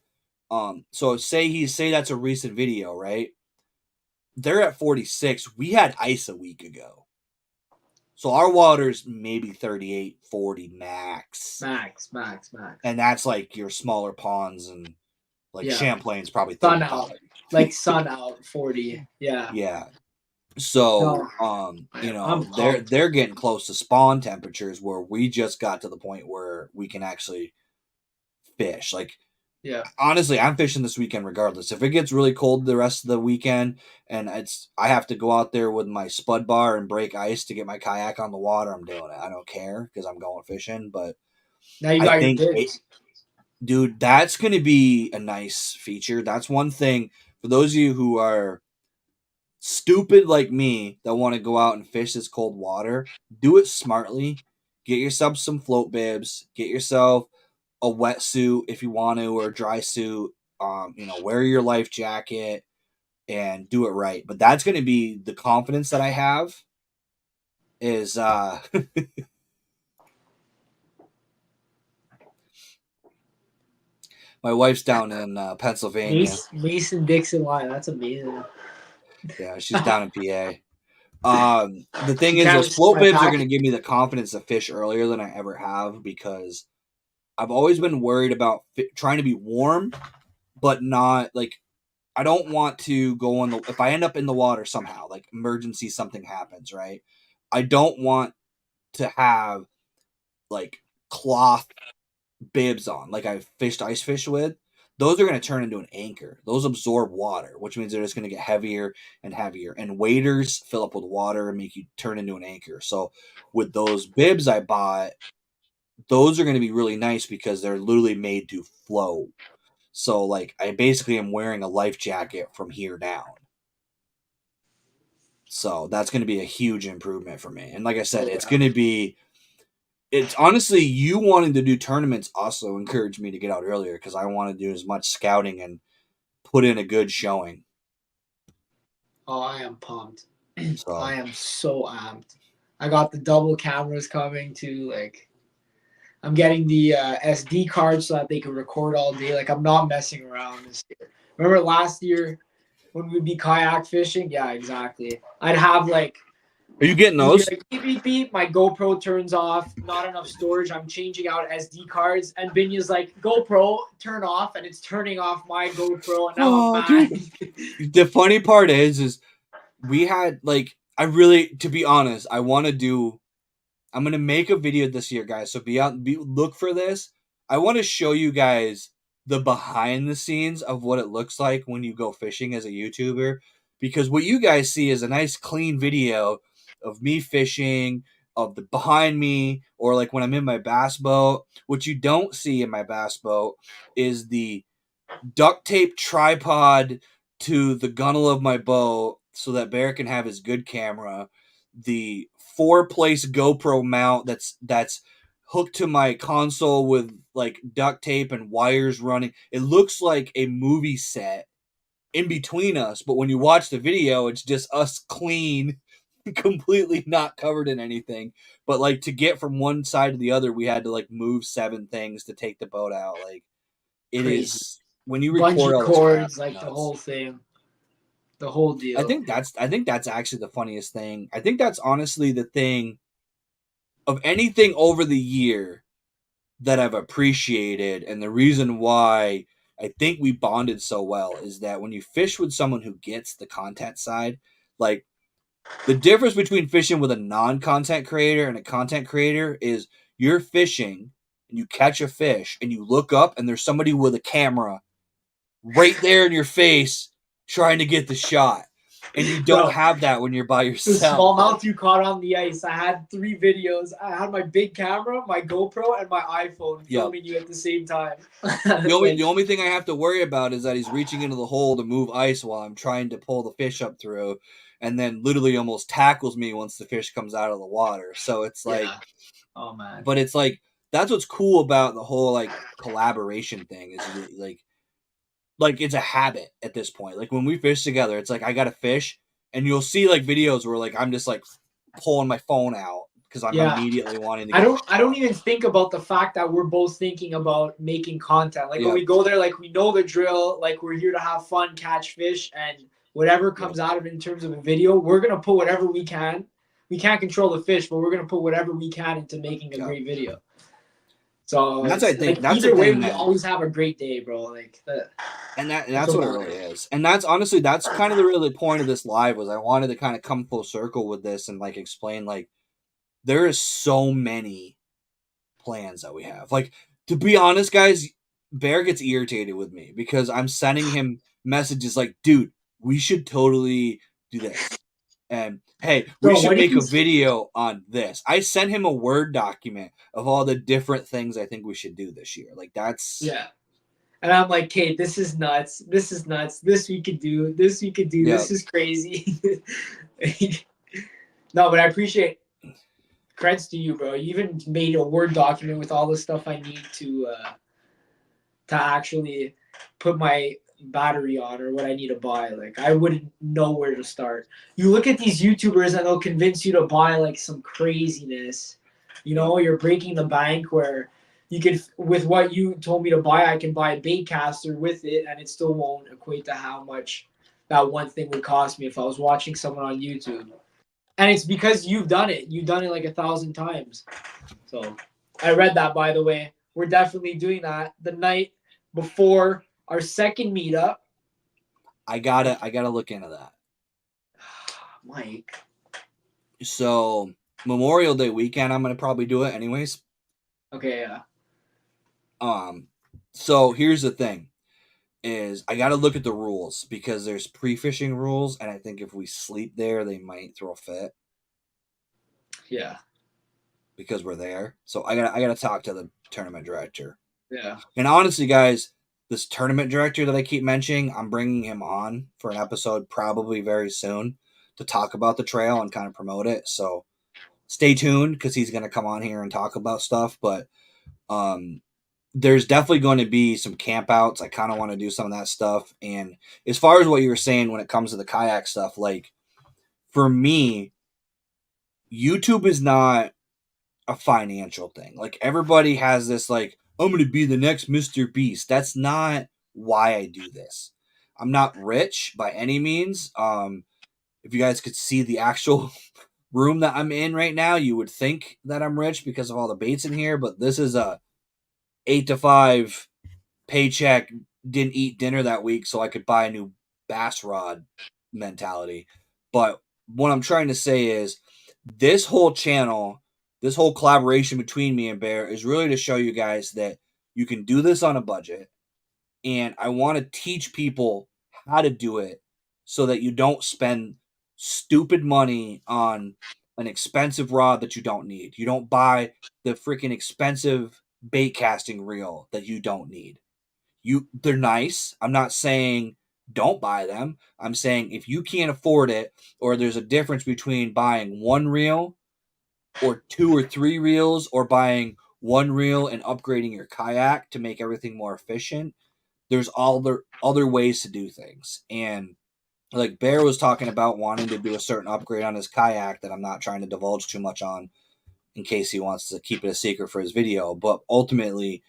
so say that's a recent video, right? They're at 46. We had ice a week ago, so our water's maybe 38, 40 max. Max. And that's like your smaller ponds, and like Champlain's probably sun 35. out, like sun out 40. Yeah. Yeah. So, you know, they're getting close to spawn temperatures where we just got to the point where we can actually fish. Like, yeah, honestly, I'm fishing this weekend regardless. If it gets really cold the rest of the weekend and I have to go out there with my spud bar and break ice to get my kayak on the water, I'm doing it. I don't care because I'm going fishing. But now you got your bibs. Dude, that's going to be a nice feature. That's one thing for those of you who are stupid like me that want to go out and fish this cold water. Do it smartly. Get yourself some float bibs. Get yourself a wetsuit if you want to, or a dry suit. You know, wear your life jacket and do it right. But that's going to be the confidence that I have. Is my wife's down in Pennsylvania. Mason Dixon line. That's amazing. Yeah, she's down in PA. The thing is, those float bibs are going to give me the confidence to fish earlier than I ever have, because I've always been worried about trying to be warm, but not like, I don't want to go on if I end up in the water somehow, like emergency, something happens, right? I don't want to have like cloth bibs on, like I fished ice fish with. Those are going to turn into an anchor. Those absorb water, which means they're just going to get heavier and heavier. And waders fill up with water and make you turn into an anchor. So with those bibs I bought, those are going to be really nice because they're literally made to float. So like I basically am wearing a life jacket from here down. So that's going to be a huge improvement for me. And like I said, it's honestly, you wanting to do tournaments also encouraged me to get out earlier, because I want to do as much scouting and put in a good showing. Oh, I am pumped. So. I am so amped. I got the double cameras coming too. Like, I'm getting the SD card so that they can record all day. Like, I'm not messing around this year. Remember last year when we'd be kayak fishing? Yeah, exactly. I'd have like, are you getting those? Like, beep, beep, beep. My GoPro turns off. Not enough storage. I'm changing out SD cards. And Binya's like, GoPro, turn off. And it's turning off my GoPro. And now I'm dude. The funny part is we had, like, to be honest, I'm going to make a video this year, guys. So look for this. I want to show you guys the behind the scenes of what it looks like when you go fishing as a YouTuber. Because what you guys see is a nice clean video of me fishing, of the behind me, or like when I'm in my bass boat. What you don't see in my bass boat is the duct tape tripod to the gunnel of my boat so that Bear can have his good camera, the 4-place GoPro mount that's hooked to my console with like duct tape and wires running. It looks like a movie set in between us, but when you watch the video, it's just us clean, completely not covered in anything. But like, to get from one side to the other, we had to like move 7 things to take the boat out. Like, it is when you record bungee all cords, crap, like the whole thing. the whole deal. I think that's actually the funniest thing. I think that's honestly the thing of anything over the year that I've appreciated, and the reason why I think we bonded so well is that when you fish with someone who gets the content side, like the difference between fishing with a non-content creator and a content creator is you're fishing and you catch a fish and you look up and there's somebody with a camera right there in your face trying to get the shot. And you don't Bro, have that when you're by the yourself. smallmouth you caught on the ice. I had 3 videos. I had my big camera, my GoPro, and my iPhone Yep. filming you at the same time. The only thing I have to worry about is that he's reaching into the hole to move ice while I'm trying to pull the fish up through, and then literally almost tackles me once the fish comes out of the water. So it's like, Yeah. Oh man. but it's like that's what's cool about the whole like collaboration thing is like it's a habit at this point. Like when we fish together, it's like I got to fish, and you'll see like videos where like I'm just like pulling my phone out because I'm immediately wanting to. I don't even think about the fact that we're both thinking about making content. Like when we go there, like we know the drill. Like we're here to have fun, catch fish, and whatever comes out of it in terms of a video, we're gonna put whatever we can. We can't control the fish, but we're gonna put whatever we can into making a great video. So that's I think like, that's either way, we always have a great day, bro. Like that. And that's what it really is. And that's honestly that's kind of the really point of this live was I wanted to kind of come full circle with this and like explain like there is so many plans that we have. Like to be honest, guys, Bear gets irritated with me because I'm sending him messages like, dude, we should totally do this. And hey, we should make a video on this. I sent him a Word document of all the different things I think we should do this year. Like that's And I'm like, Kate, this is nuts. This is nuts. This we could do. This we could do. Yep. This is crazy. No, but I appreciate creds to you, bro. You even made a Word document with all the stuff I need to actually put my battery on or what I need to buy. Like I wouldn't know where to start. You look at these YouTubers and they'll convince you to buy like some craziness. You know, you're breaking the bank where you could, with what you told me to buy, I can buy a bait caster with it and it still won't equate to how much that one thing would cost me if I was watching someone on YouTube. And it's because you've done it. You've done it like 1,000 times. So I read that, by the way. We're definitely doing that the night before our second meetup. I gotta look into that. Mike. So Memorial Day weekend, I'm gonna probably do it anyways. Okay, yeah. So here's the thing: is I gotta look at the rules because there's pre-fishing rules, and I think if we sleep there, they might throw a fit. Yeah. Because we're there, so I gotta talk to the tournament director. Yeah. And honestly, guys, this tournament director that I keep mentioning, I'm bringing him on for an episode probably very soon to talk about the trail and kind of promote it. So stay tuned because he's going to come on here and talk about stuff. But there's definitely going to be some camp outs. I kind of want to do some of that stuff. And as far as what you were saying when it comes to the kayak stuff, like for me, YouTube is not a financial thing. Like everybody has this like, I'm going to be the next Mr. Beast. That's not why I do this. I'm not rich by any means. If you guys could see the actual room that I'm in right now, you would think that I'm rich because of all the baits in here, but this is a 8 to 5 paycheck, didn't eat dinner that week so I could buy a new bass rod mentality. But what I'm trying to say is this whole channel, this whole collaboration between me and Bear is really to show you guys that you can do this on a budget. And I want to teach people how to do it so that you don't spend stupid money on an expensive rod that you don't need. You don't buy the freaking expensive bait casting reel that you don't need. They're nice. I'm not saying don't buy them. I'm saying if you can't afford it, or there's a difference between buying one reel or 2 or 3 reels, or buying one reel and upgrading your kayak to make everything more efficient, there's other ways to do things. And like Bear was talking about wanting to do a certain upgrade on his kayak that I'm not trying to divulge too much on in case he wants to keep it a secret for his video. But ultimately,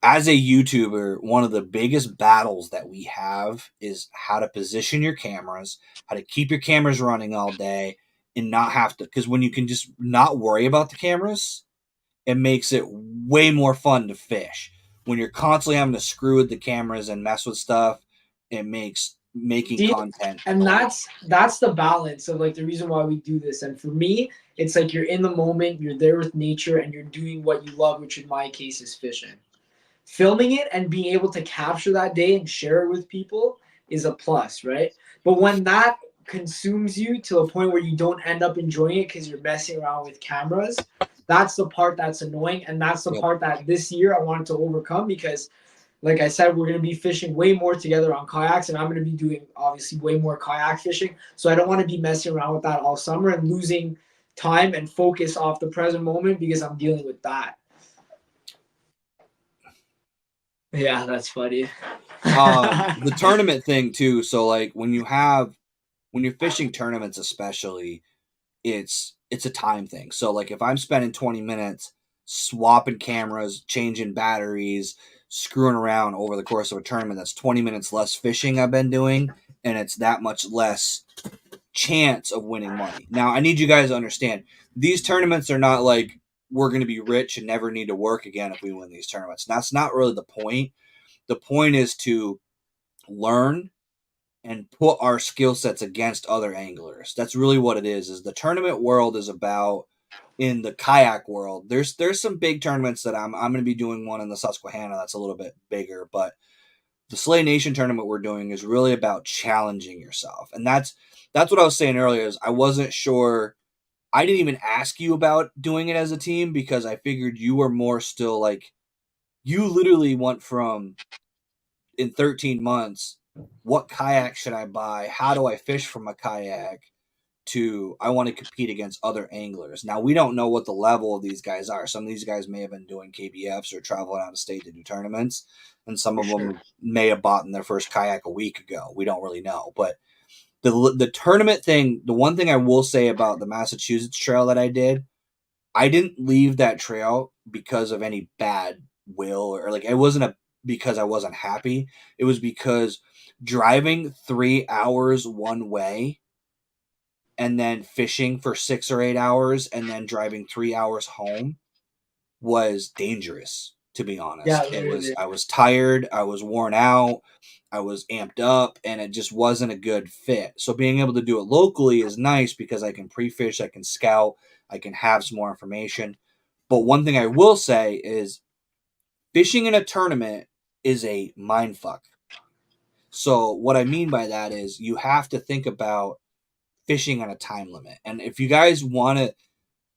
as a YouTuber, one of the biggest battles that we have is how to position your cameras, how to keep your cameras running all day, and not have to, because when you can just not worry about the cameras, it makes it way more fun to fish. When you're constantly having to screw with the cameras and mess with stuff, it makes making content. And that's the balance of like the reason why we do this. And for me, it's like you're in the moment, you're there with nature, and you're doing what you love, which in my case is fishing. Filming it and being able to capture that day and share it with people is a plus, right? But when that consumes you to a point where you don't end up enjoying it because you're messing around with cameras, that's the part that's annoying. And that's the part that this year I wanted to overcome because, like I said, we're going to be fishing way more together on kayaks, and I'm going to be doing obviously way more kayak fishing. So I don't want to be messing around with that all summer and losing time and focus off the present moment because I'm dealing with that. Yeah, that's funny. The tournament thing too. So like when you're fishing tournaments, especially, it's a time thing. So like if I'm spending 20 minutes swapping cameras, changing batteries, screwing around over the course of a tournament, that's 20 minutes less fishing I've been doing, and it's that much less chance of winning money. Now I need you guys to understand, these tournaments are not like we're going to be rich and never need to work again if we win these tournaments. That's not really the point. The point is to learn and put our skill sets against other anglers. That's really what it is the tournament world is about. In the kayak world, there's some big tournaments that I'm going to be doing one in the Susquehanna that's a little bit bigger, but the Slay Nation tournament we're doing is really about challenging yourself. And that's what I was saying earlier is I wasn't sure. I didn't even ask you about doing it as a team because I figured you were more still like, you literally went from in 13 months, what kayak should I buy? How do I fish from a kayak? To I want to compete against other anglers. Now we don't know what the level of these guys are. Some of these guys may have been doing KBFs or traveling out of state to do tournaments, and some of them may have bought in their first kayak a week ago. We don't really know. But the tournament thing, the one thing I will say about the Massachusetts trail that I didn't leave that trail because of any bad will or like it wasn't because I wasn't happy. It was because driving 3 hours one way and then fishing for 6 or 8 hours and then driving 3 hours home was dangerous, to be honest. Yeah, I was tired, I was worn out, I was amped up, and it just wasn't a good fit. So being able to do it locally is nice because I can pre-fish, I can scout, I can have some more information. But one thing I will say is fishing in a tournament is a mind fuck. So what I mean by that is you have to think about fishing on a time limit. And if you guys want to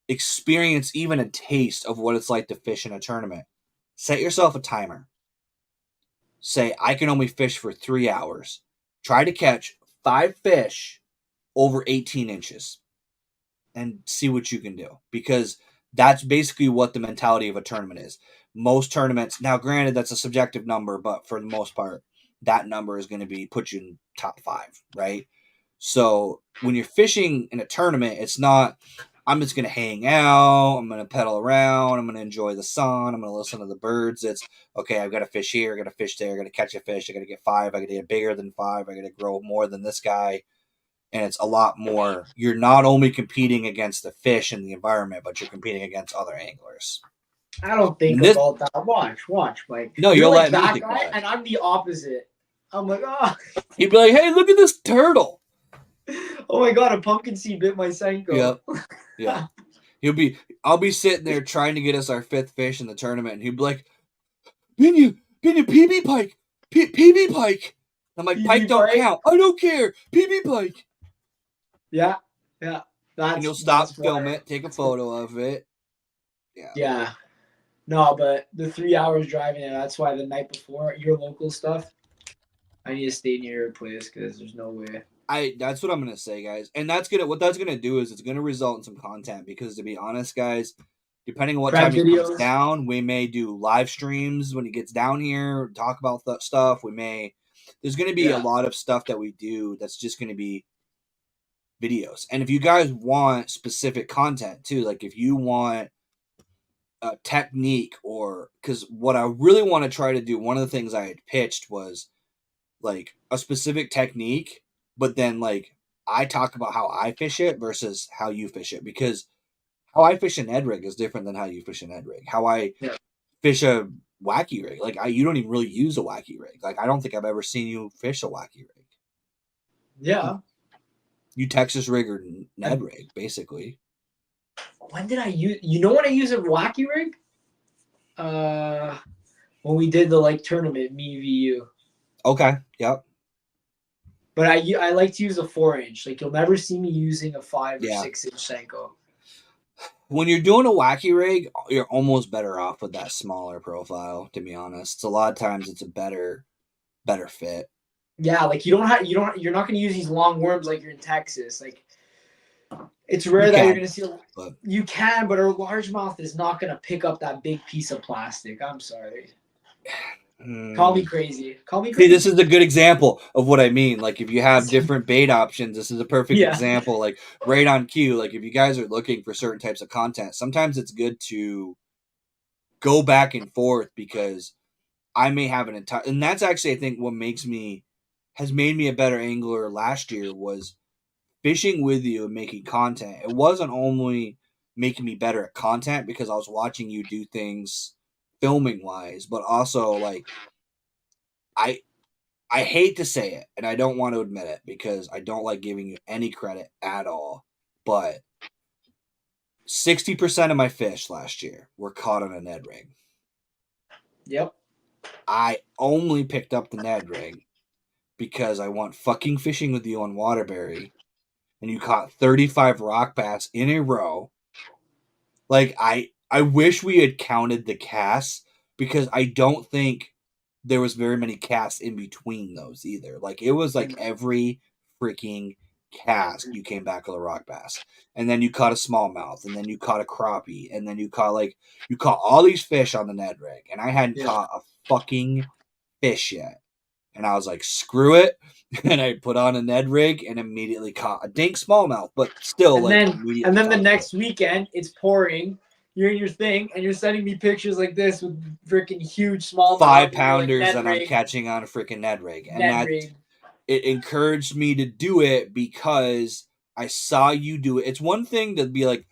experience even a taste of what it's like to fish in a tournament, set yourself a timer. Say, I can only fish for 3 hours. Try to catch 5 fish over 18 inches and see what you can do. Because that's basically what the mentality of a tournament is. Most tournaments, now granted, that's a subjective number, but for the most part, that number is going to put you in top 5, right? So when you're fishing in a tournament, it's not, I'm just going to hang out, I'm going to pedal around, I'm going to enjoy the sun, I'm going to listen to the birds. It's, okay, I've got to fish here, I got to fish there, I got to catch a fish, I got to get 5, I got to get bigger than 5, I got to grow more than this guy. And it's a lot more, you're not only competing against the fish and the environment, but you're competing against other anglers. I don't think about that. Watch, Mike. No, you're like letting me that think guy, that. and I'm the opposite. I'm like, oh. He'd be like, hey, look at this turtle. Oh my god, a pumpkin seed bit my Senko. Yeah. I'll be sitting there trying to get us our 5th fish in the tournament, and he'd be like, Binu, PB pike, PB pike. I'm like, pike don't count. I don't care. PB pike. Yeah. And you'll stop, film it, take a photo of it. Yeah. No, but the 3 hours driving there, that's why the night before, your local stuff, I need to stay near your place because there's no way. That's what I'm gonna say, guys. And what that's gonna do is it's gonna result in some content because, to be honest, guys, depending on what time he comes down, we may do live streams when he gets down here, talk about that stuff. There's gonna be a lot of stuff that we do that's just gonna be videos. And if you guys want specific content too, like if you want technique, or because what I really want to try to do, one of the things I had pitched was like a specific technique, but then like I talk about how I fish it versus how you fish it, because how I fish an Ed rig is different than how you fish an Ed rig. How I fish a wacky rig, like you don't even really use a wacky rig. Like I don't think I've ever seen you fish a wacky rig. Yeah. You Texas rig or Ned rig, basically. When did I use? You know when I use a wacky rig? When we did the like tournament, me v you. Okay. Yep. But I like to use a 4-inch. Like you'll never see me using a 5 or Yeah. 6-inch Senko. When you're doing a wacky rig, you're almost better off with that smaller profile. To be honest, a lot of times it's a better fit. Yeah, like you're not going to use these long worms like you're in Texas. Like it's rare that you're going to see. You can, but a largemouth is not going to pick up that big piece of plastic. I'm sorry. Call me crazy. Call me crazy. See, this is a good example of what I mean. Like, if you have different bait options, this is a perfect example. Like, right on cue. Like, if you guys are looking for certain types of content, sometimes it's good to go back and forth, because I may have an entire. And that's actually, I think, what has made me a better angler last year was fishing with you and making content. It wasn't only making me better at content because I was watching you do things filming wise, but also like I hate to say it, and I don't want to admit it because I don't like giving you any credit at all, but 60% of my fish last year were caught on a Ned rig. Yep. I only picked up the Ned rig because I went fucking fishing with you on Waterbury, and you caught 35 rock bass in a row. Like, I wish we had counted the casts, because I don't think there was very many casts in between those either. Like, it was like every freaking cast you came back with a rock bass, and then you caught a smallmouth, and then you caught a crappie, and then you caught all these fish on the Ned rig, and I hadn't caught a fucking fish yet. And I was like, screw it. And I put on a Ned rig and immediately caught a dink smallmouth, but still, and then the next weekend it's pouring. You're in your thing, and you're sending me pictures like this with freaking huge small 5-pounders like that I'm catching on a freaking Ned rig. And it encouraged me to do it because I saw you do it. It's one thing to be like,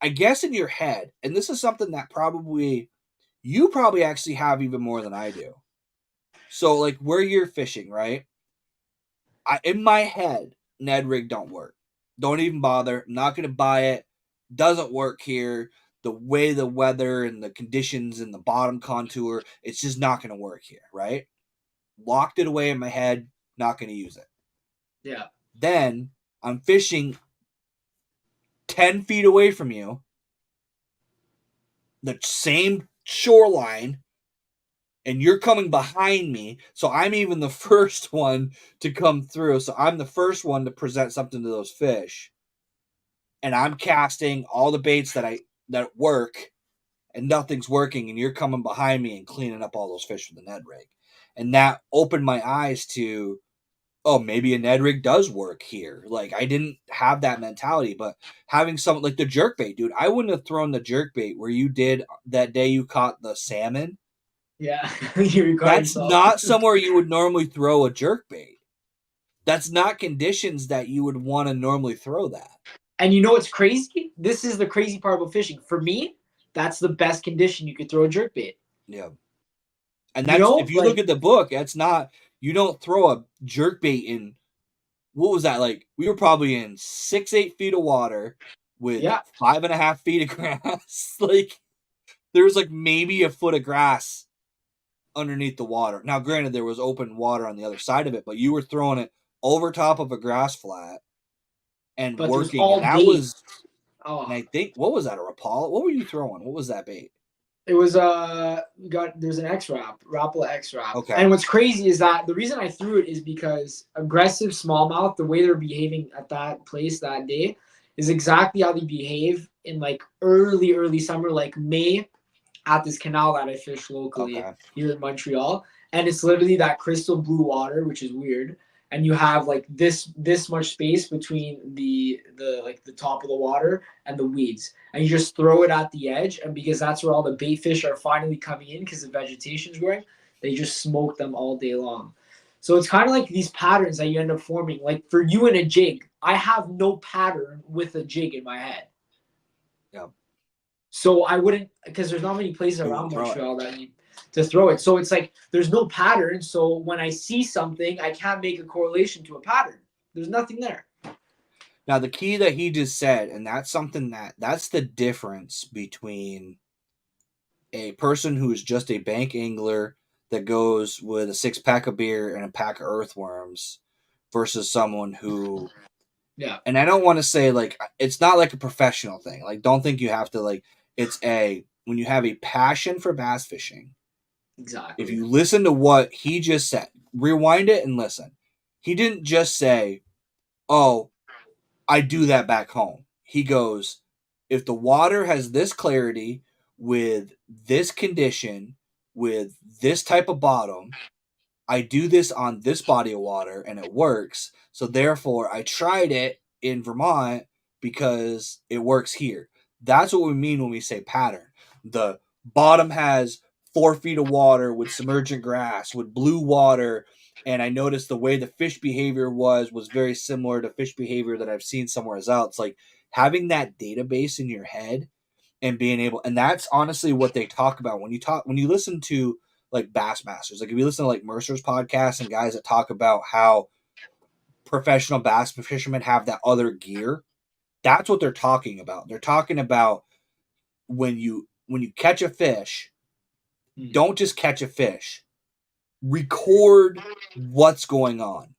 I guess in your head, and this is something that you probably actually have even more than I do. So, like, where you're fishing, right? In my head, Ned rig don't work. Don't even bother. I'm not going to buy it. Doesn't work here. The way the weather and the conditions and the bottom contour, it's just not going to work here, right? Locked it away in my head. Not going to use it. Yeah. Then I'm fishing 10 feet away from you. The same shoreline. And you're coming behind me, so I'm even the first one to come through. So I'm the first one to present something to those fish. And I'm casting all the baits that work, and nothing's working, and you're coming behind me and cleaning up all those fish with the Ned rig. And that opened my eyes to, oh, maybe a Ned rig does work here. Like, I didn't have that mentality, but having something like the jerkbait, dude, I wouldn't have thrown the jerkbait where you did that day you caught the salmon. Yeah. That's not somewhere you would normally throw a jerkbait. That's not conditions that you would want to normally throw that. And you know what's crazy? This is the crazy part about fishing. For me, that's the best condition you could throw a jerkbait. Yeah. And that's, if you look at the book, that's not, you don't throw a jerkbait in, what was that? Like, we were probably in 6-8 feet of water with 5.5 feet of grass. Like, there was like maybe a foot of grass underneath the water. Now, granted, there was open water on the other side of it, but you were throwing it over top of a grass flat and working. And that was, and I think, what was that, a Rapala? What were you throwing? What was that bait? It was there's an X-Wrap, Rapala X-Wrap. Okay. And what's crazy is that the reason I threw it is because aggressive smallmouth, the way they're behaving at that place that day, is exactly how they behave in like early summer, like May, at this canal that I fish locally here in Montreal. And it's literally that crystal blue water, which is weird. and you have like this much space between the like the top of the water and the weeds, and you just throw it at the edge, and because that's where all the bait fish are finally coming in because the vegetation's growing, they just smoke them all day long. So it's kind of like these patterns that you end up forming. Like for you and a jig, I have no pattern with a jig in my head. Yeah. So I wouldn't, because there's not many places around Montreal that you to throw it. So it's like there's no pattern. So when I see something, I can't make a correlation to a pattern. There's nothing there. Now the key that he just said, and that's something that's the difference between a person who is just a bank angler that goes with a 6-pack of beer and a pack of earthworms versus someone who, Yeah. and I don't want to say like it's not like a professional thing. Like don't think you have to like it's a when you have a passion for bass fishing. Exactly. If you listen to what he just said, rewind it and listen. He didn't just say, "Oh, I do that back home." He goes, "If the water has this clarity with this condition with this type of bottom, I do this on this body of water and it works. So therefore, I tried it in Vermont because it works here." That's what we mean when we say pattern. The bottom has 4 feet of water with submergent grass, with blue water. And I noticed the way the fish behavior was very similar to fish behavior that I've seen somewhere else. Like having that database in your head and being able, and that's honestly what they talk about when you listen to like Bass Masters. Like if you listen to like Mercer's podcast and guys that talk about how professional bass fishermen have that other gear, that's what they're talking about. They're talking about when you catch a fish, don't just catch a fish. Record what's going on.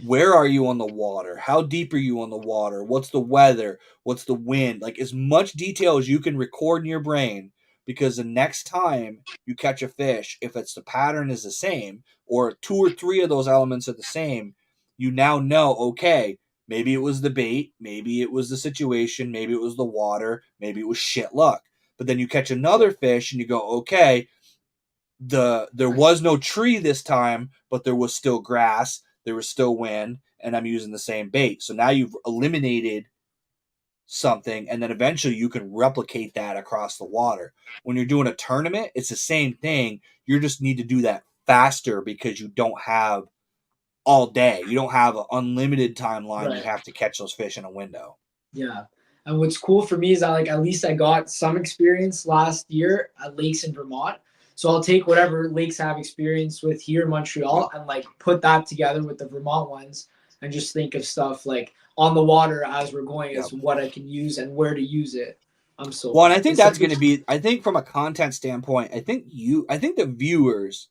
Where are you on the water? How deep are you on the water? What's the weather? What's the wind? Like as much detail as you can record in your brain, because the next time you catch a fish, if it's the pattern is the same or 2 or 3 of those elements are the same, you now know, okay, maybe it was the bait, maybe it was the situation, maybe it was the water, maybe it was shit luck. But then you catch another fish and you go, okay, there was no tree this time, but there was still grass, there was still wind, and I'm using the same bait. So now you've eliminated something, and then eventually you can replicate that across the water. When you're doing a tournament, it's the same thing. You just need to do that faster because you don't have all day. You don't have an unlimited timeline. Right. You have to catch those fish in a window. Yeah. And what's cool for me is that like at least I got some experience last year at lakes in Vermont. So I'll take whatever lakes I have experience with here in Montreal and like put that together with the Vermont ones and just think of stuff like on the water as we're going as what I can use and where to use it. I'm so well, and I think that's going to be. I think from a content standpoint, I think the viewers.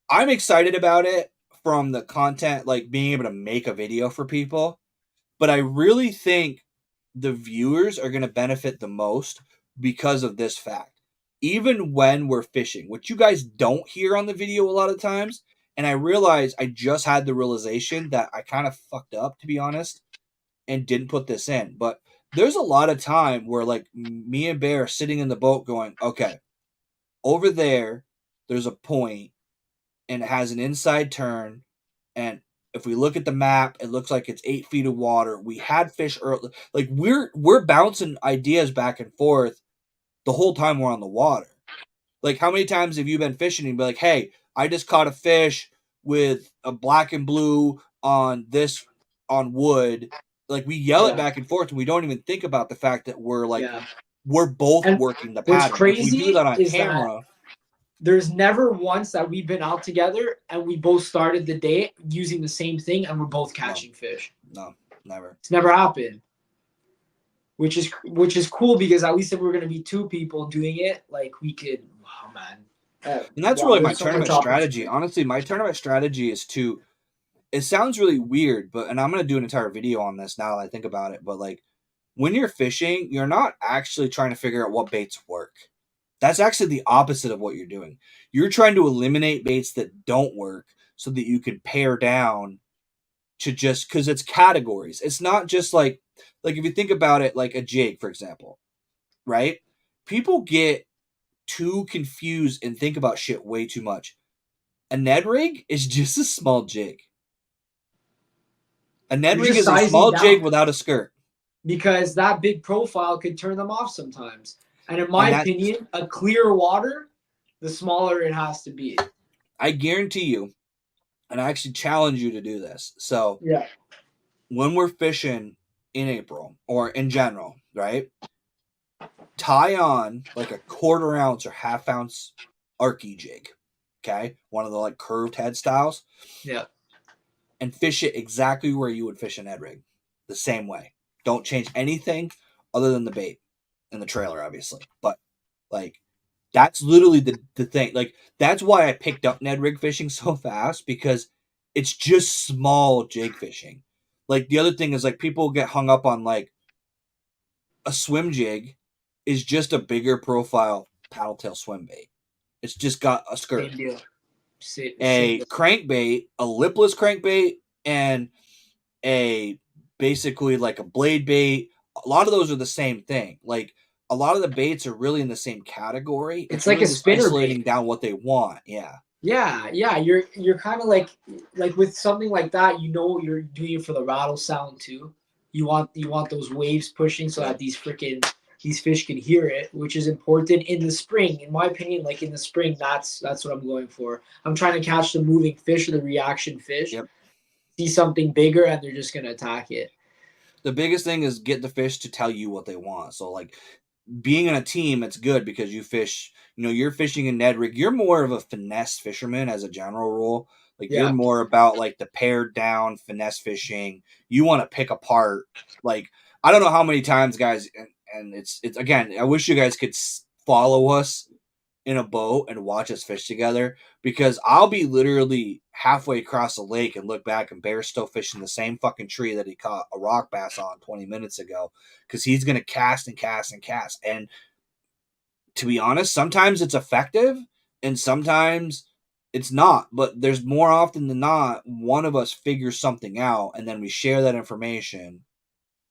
I'm excited about it from the content, like being able to make a video for people, but I really think the viewers are going to benefit the most because of this fact. Even when we're fishing, which you guys don't hear on the video a lot of times, and I realized I just had the realization that I kind of fucked up, to be honest, and didn't put this in. But there's a lot of time where like me and Bear are sitting in the boat going, okay, over there's a point and it has an inside turn, and if we look at the map, it looks like it's 8 feet of water. We had fish early. Like we're bouncing ideas back and forth the whole time we're on the water. Like how many times have you been fishing and be like, hey, I just caught a fish with a black and blue on wood. Like we yell it back and forth and we don't even think about the fact that we're like we're both working the pattern. What's crazy if we do that on is camera. There's never once that we've been out together and we both started the day using the same thing and we're both catching fish. No, never. It's never happened. Which is cool because at least if we're gonna be 2 people doing it, like we could. Oh man. And that's really my tournament strategy. Honestly, my tournament strategy is to. It sounds really weird, and I'm gonna do an entire video on this now that I think about it. But like, when you're fishing, you're not actually trying to figure out what baits work. That's actually the opposite of what you're doing. You're trying to eliminate baits that don't work so that you can pare down to just because it's categories. It's not just like if you think about it, like a jig, for example, right? People get too confused and think about shit way too much. A Ned rig is just a small jig. A Ned You're rig just is a sizing small down. jig without a skirt. Because that big profile could turn them off sometimes. And in my And that's- opinion, a clear water, the smaller it has to be. I guarantee you, and I actually challenge you to do this. So Yeah. when we're fishing in April or in general, right? Tie on like a 1/4 ounce or 1/2 ounce Arky jig. Okay. One of the like curved head styles. Yeah. And fish it exactly where you would fish a Ned rig. The same way. Don't change anything other than the bait and the trailer, obviously. But like that's literally the thing. Like that's why I picked up Ned rig fishing so fast, because it's just small jig fishing. Like the other thing is like people get hung up on like a swim jig is just a bigger profile paddle tail swim bait. It's just got a skirt. Same deal. Same A deal. crankbait, a lipless crankbait, and a basically like a blade bait. A lot of those are the same thing. Like a lot of the baits are really in the same category. It's really like a just spinner isolating bait. down what they want. Yeah. Yeah, yeah. You're kind of like with something like that, you know you're doing it for the rattle sound too. You want those waves pushing so that these fish can hear it, which is important in the spring. In my opinion, like in the spring, that's what I'm going for. I'm trying to catch the moving fish or the reaction fish. Yep. See something bigger and they're just gonna attack it. The biggest thing is get the fish to tell you what they want. So like being in a team, it's good because you fish, you're fishing in Ned rig. You're more of a finesse fisherman as a general rule. Like you're Yeah. more about like the pared down finesse fishing. You want to pick apart. Like I don't know how many times, guys, and it's again. I wish you guys could follow us in a boat and watch us fish together, because I'll be literally halfway across the lake and look back and Bear's still fishing the same fucking tree that he caught a rock bass on 20 minutes ago, because he's going to cast and cast and cast. And to be honest, sometimes it's effective and sometimes it's not, but there's more often than not one of us figures something out and then we share that information.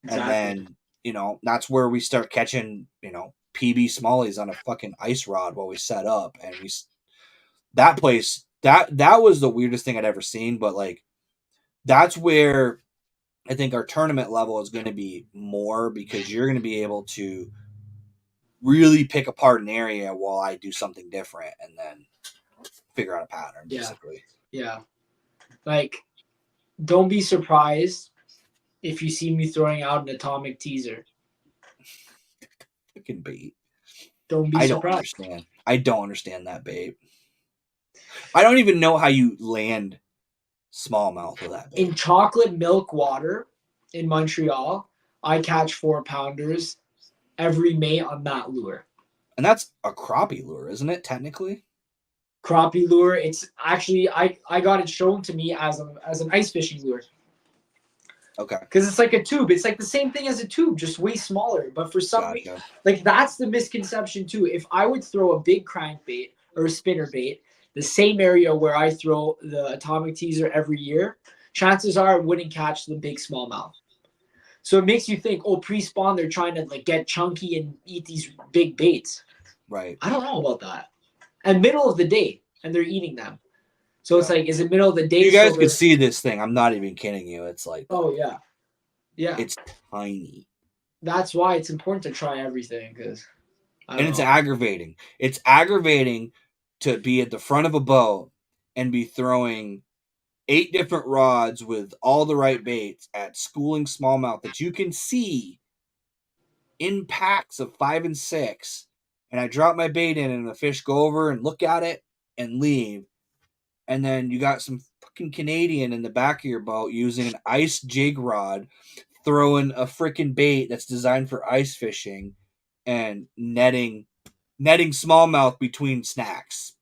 Exactly. And then, that's where we start catching, PB smallies on a fucking ice rod while we set up. And that place, that was the weirdest thing I'd ever seen. But like, that's where I think our tournament level is going to be more, because you're going to be able to really pick apart an area while I do something different and then figure out a pattern, basically. Yeah. Like, don't be surprised if you see me throwing out an atomic teaser. Fucking bait. Don't be surprised. I don't understand that bait. I don't even know how you land smallmouth with that bait. In chocolate milk water in Montreal, I catch 4-pounders every May on that lure. And that's a crappie lure, isn't it, technically? Crappie lure. It's actually I got it shown to me as an ice fishing lure. Okay. Because it's like a tube. It's like the same thing as a tube, just way smaller. But for some reason, like that's the misconception too. If I would throw a big crankbait or a spinner bait, the same area where I throw the atomic teaser every year, chances are I wouldn't catch the big smallmouth. So it makes you think, oh, pre-spawn, they're trying to like get chunky and eat these big baits. Right. I don't know about that. And middle of the day, and they're eating them. So it's like, is it middle of the day? You guys could see this thing. I'm not even kidding you. It's like, oh yeah, yeah. It's tiny. That's why it's important to try everything, because. And it's aggravating. It's aggravating to be at the front of a boat and be throwing 8 different rods with all the right baits at schooling smallmouth that you can see in packs of 5 and 6. And I drop my bait in and the fish go over and look at it and leave. And then you got some fucking Canadian in the back of your boat using an ice jig rod, throwing a freaking bait that's designed for ice fishing and netting smallmouth between snacks.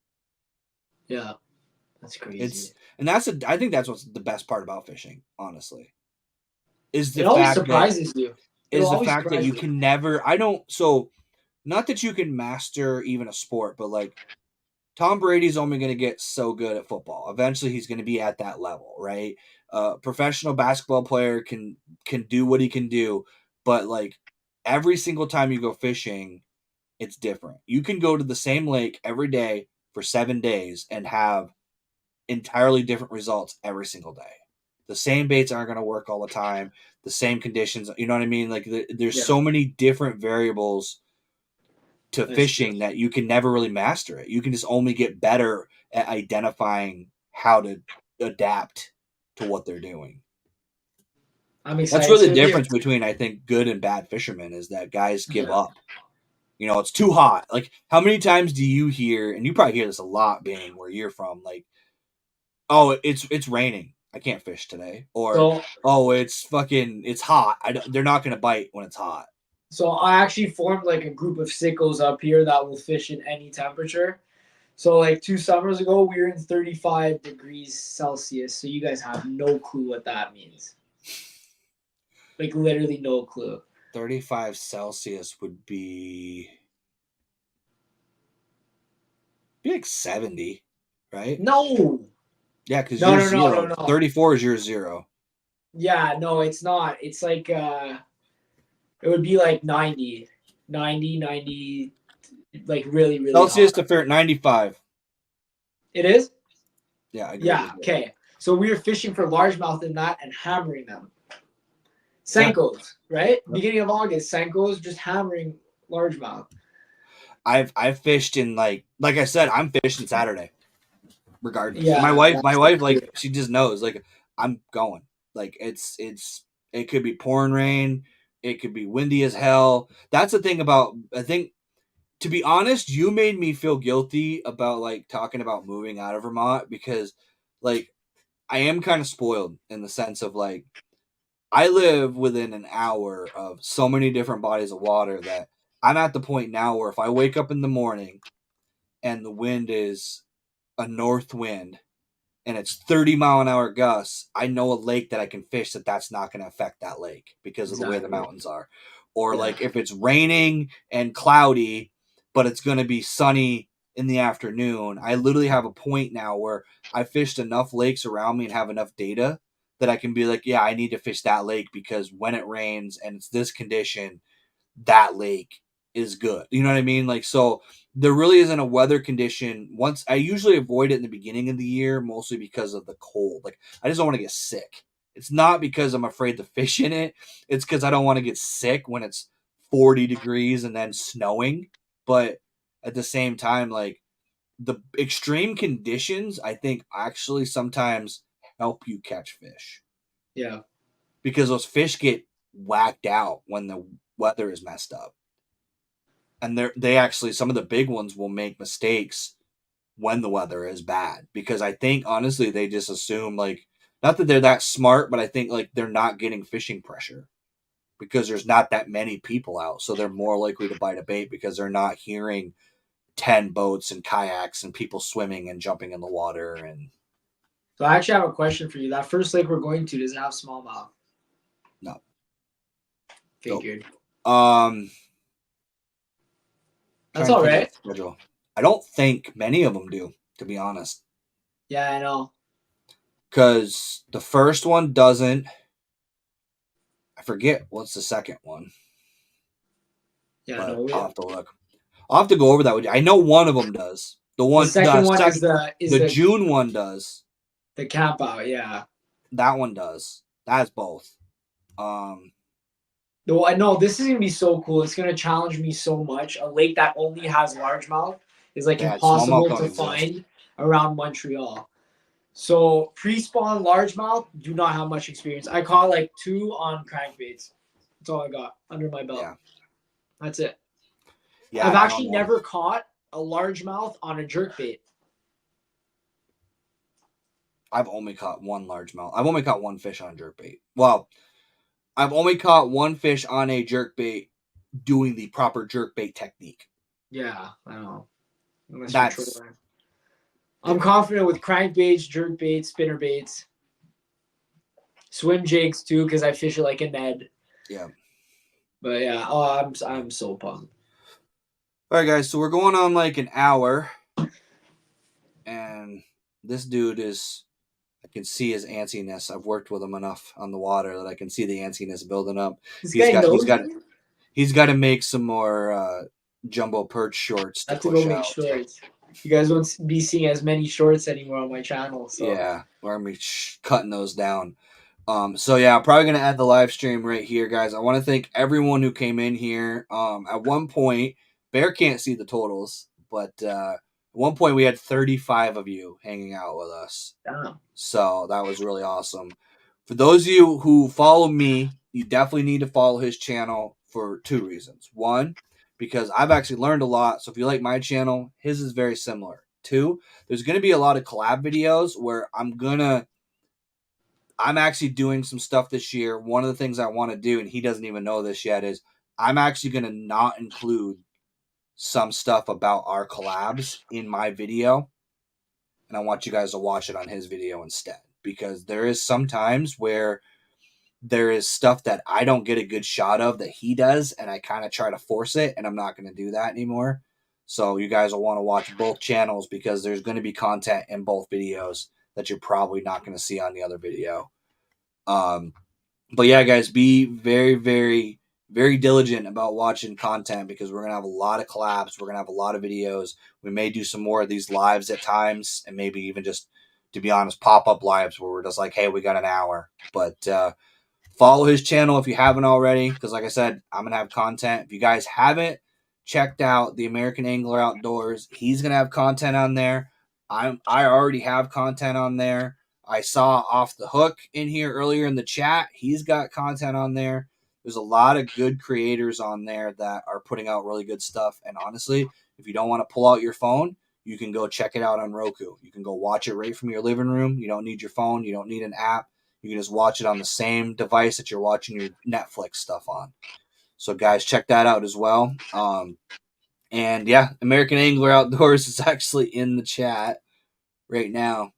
Yeah. That's crazy. I think that's what's the best part about fishing, honestly. Is the it always fact surprises you. Is the fact that you can never not that you can master even a sport, but like Tom Brady's only going to get so good at football. Eventually he's going to be at that level, right? Professional basketball player can do what he can do, but like every single time you go fishing, it's different. You can go to the same lake every day for 7 days and have entirely different results every single day. The same baits aren't going to work all the time. The same conditions, you know what I mean? Like there's Yeah. so many different variables to That's fishing true. that you can never really master it. You can just only get better at identifying how to adapt to what they're doing. I'm excited. That's really It's the gonna be difference between, I think, good and bad fishermen is that guys give up. You know, it's too hot. Like, how many times do you hear, and you probably hear this a lot being where you're from, like, oh, it's raining. I can't fish today. Or, So, oh, it's hot. They're not going to bite when it's hot. so I actually formed like a group of sickos up here that will fish in any temperature. So like 2 summers ago, we were in 35 degrees Celsius. So you guys have no clue what that means. Like literally no clue. 35 Celsius would be like 70, right? No. Yeah, because No, you're no, zero. no, no, no. 34 is your zero. Yeah, no, it's not. It's like it would be like 90, like really, really Celsius hot. to fair 95. It is? Yeah, I agree. Yeah, okay. So we were fishing for largemouth in that and hammering them. Senkos, right? Beginning of August, Senkos just hammering largemouth. I've fished in like I said, I'm fishing Saturday. Regardless. Yeah, My wife that's like she just knows, like, I'm going. Like it could be pouring rain, it could be windy as hell. That's the thing about, I think, to be honest, you made me feel guilty about like talking about moving out of Vermont because like I am kind of spoiled in the sense of like I live within an hour of so many different bodies of water that I'm at the point now where if I wake up in the morning and the wind is a north wind and it's 30-mile-an-hour gusts, I know a lake that I can fish that's not going to affect that lake because of the way the mountains are. Or like if it's raining and cloudy, but it's going to be sunny in the afternoon, I literally have a point now where I fished enough lakes around me and have enough data that I can be like, yeah, I need to fish that lake because when it rains and it's this condition, that lake is good. You know what I mean? Like, so there really isn't a weather condition. Once I usually avoid it in the beginning of the year, mostly because of the cold. Like, I just don't want to get sick. It's not because I'm afraid to fish in it. It's because I don't want to get sick when it's 40 degrees and then snowing. But at the same time, like the extreme conditions, I think actually sometimes help you catch fish. Yeah. Because those fish get whacked out when the weather is messed up. And they actually, some of the big ones will make mistakes when the weather is bad. Because I think, honestly, they just assume, like, not that they're that smart, but I think, like, they're not getting fishing pressure. Because there's not that many people out. So they're more likely to bite a bait because they're not hearing 10 boats and kayaks and people swimming and jumping in the water. And So I actually have a question for you. That first lake we're going to, does it have smallmouth? no. Figured. Nope. That's all right. Schedule. I don't think many of them do, to be honest. Yeah, I know. Because the first one doesn't. I forget what's the second one. Yeah, But no. I'll have to look. I'll have to go over that with you. I know one of them does. The second one is the June one does. The camp out, yeah. That one does. That's both. No, I know this is gonna be so cool. It's gonna challenge me so much. A lake that only has largemouth is like impossible to find around Montreal. So pre-spawn largemouth do not have much experience. I caught like 2 on crankbaits. That's all I got under my belt. Yeah. That's it. Yeah, I've actually never caught a largemouth on a jerkbait. I've only caught one largemouth. I've only caught one fish on a jerkbait. Well, I've only caught one fish on a jerkbait doing the proper jerkbait technique. Yeah, I know. I'm confident with crankbaits, jerkbaits, spinnerbaits, swim jigs too, because I fish it like a Ned. Yeah. But yeah, I'm so pumped. All right, guys. So we're going on like an hour, and this dude is. I can see his antsiness. I've worked with him enough on the water that I can see the antsiness building up. He's got to make some more jumbo perch shorts to push out. Shorts. You guys won't be seeing as many shorts anymore on my channel. So. Yeah, we're gonna be cutting those down. So yeah, I'm probably gonna end the live stream right here, guys. I want to thank everyone who came in here. At one point, Bear can't see the totals, but at one point we had 35 of you hanging out with us. Damn. So that was really awesome. For those of you who follow me, you definitely need to follow his channel for 2 reasons. 1, because I've actually learned a lot. So if you like my channel, his is very similar. 2, there's going to be a lot of collab videos where I'm actually doing some stuff this year. One of the things I want to do, and he doesn't even know this yet, is I'm actually going to not include some stuff about our collabs in my video. And I want you guys to watch it on his video instead. Because there is some times where there is stuff that I don't get a good shot of that he does, and I kind of try to force it, and I'm not going to do that anymore. So you guys will want to watch both channels because there's going to be content in both videos that you're probably not going to see on the other video. But yeah, guys, be very, very, very diligent about watching content because we're going to have a lot of collabs. We're going to have a lot of videos. We may do some more of these lives at times and maybe even just, to be honest, pop-up lives where we're just like, hey, we got an hour. But follow his channel if you haven't already because, like I said, I'm going to have content. If you guys haven't checked out the American Angler Outdoors, he's going to have content on there. I already have content on there. I saw Off the Hook in here earlier in the chat. He's got content on there. There's a lot of good creators on there that are putting out really good stuff. And honestly, if you don't want to pull out your phone, you can go check it out on Roku. You can go watch it right from your living room. You don't need your phone. You don't need an app. You can just watch it on the same device that you're watching your Netflix stuff on. So, guys, check that out as well. And, yeah, American Angler Outdoors is actually in the chat right now.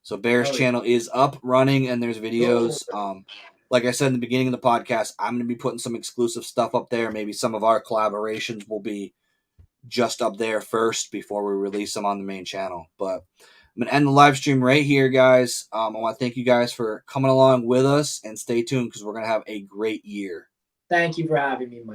So Bear's channel is up, running, and there's videos. Like I said in the beginning of the podcast, I'm going to be putting some exclusive stuff up there. Maybe some of our collaborations will be just up there first before we release them on the main channel. But I'm going to end the live stream right here, guys. I want to thank you guys for coming along with us, and stay tuned because we're going to have a great year. Thank you for having me, Mike.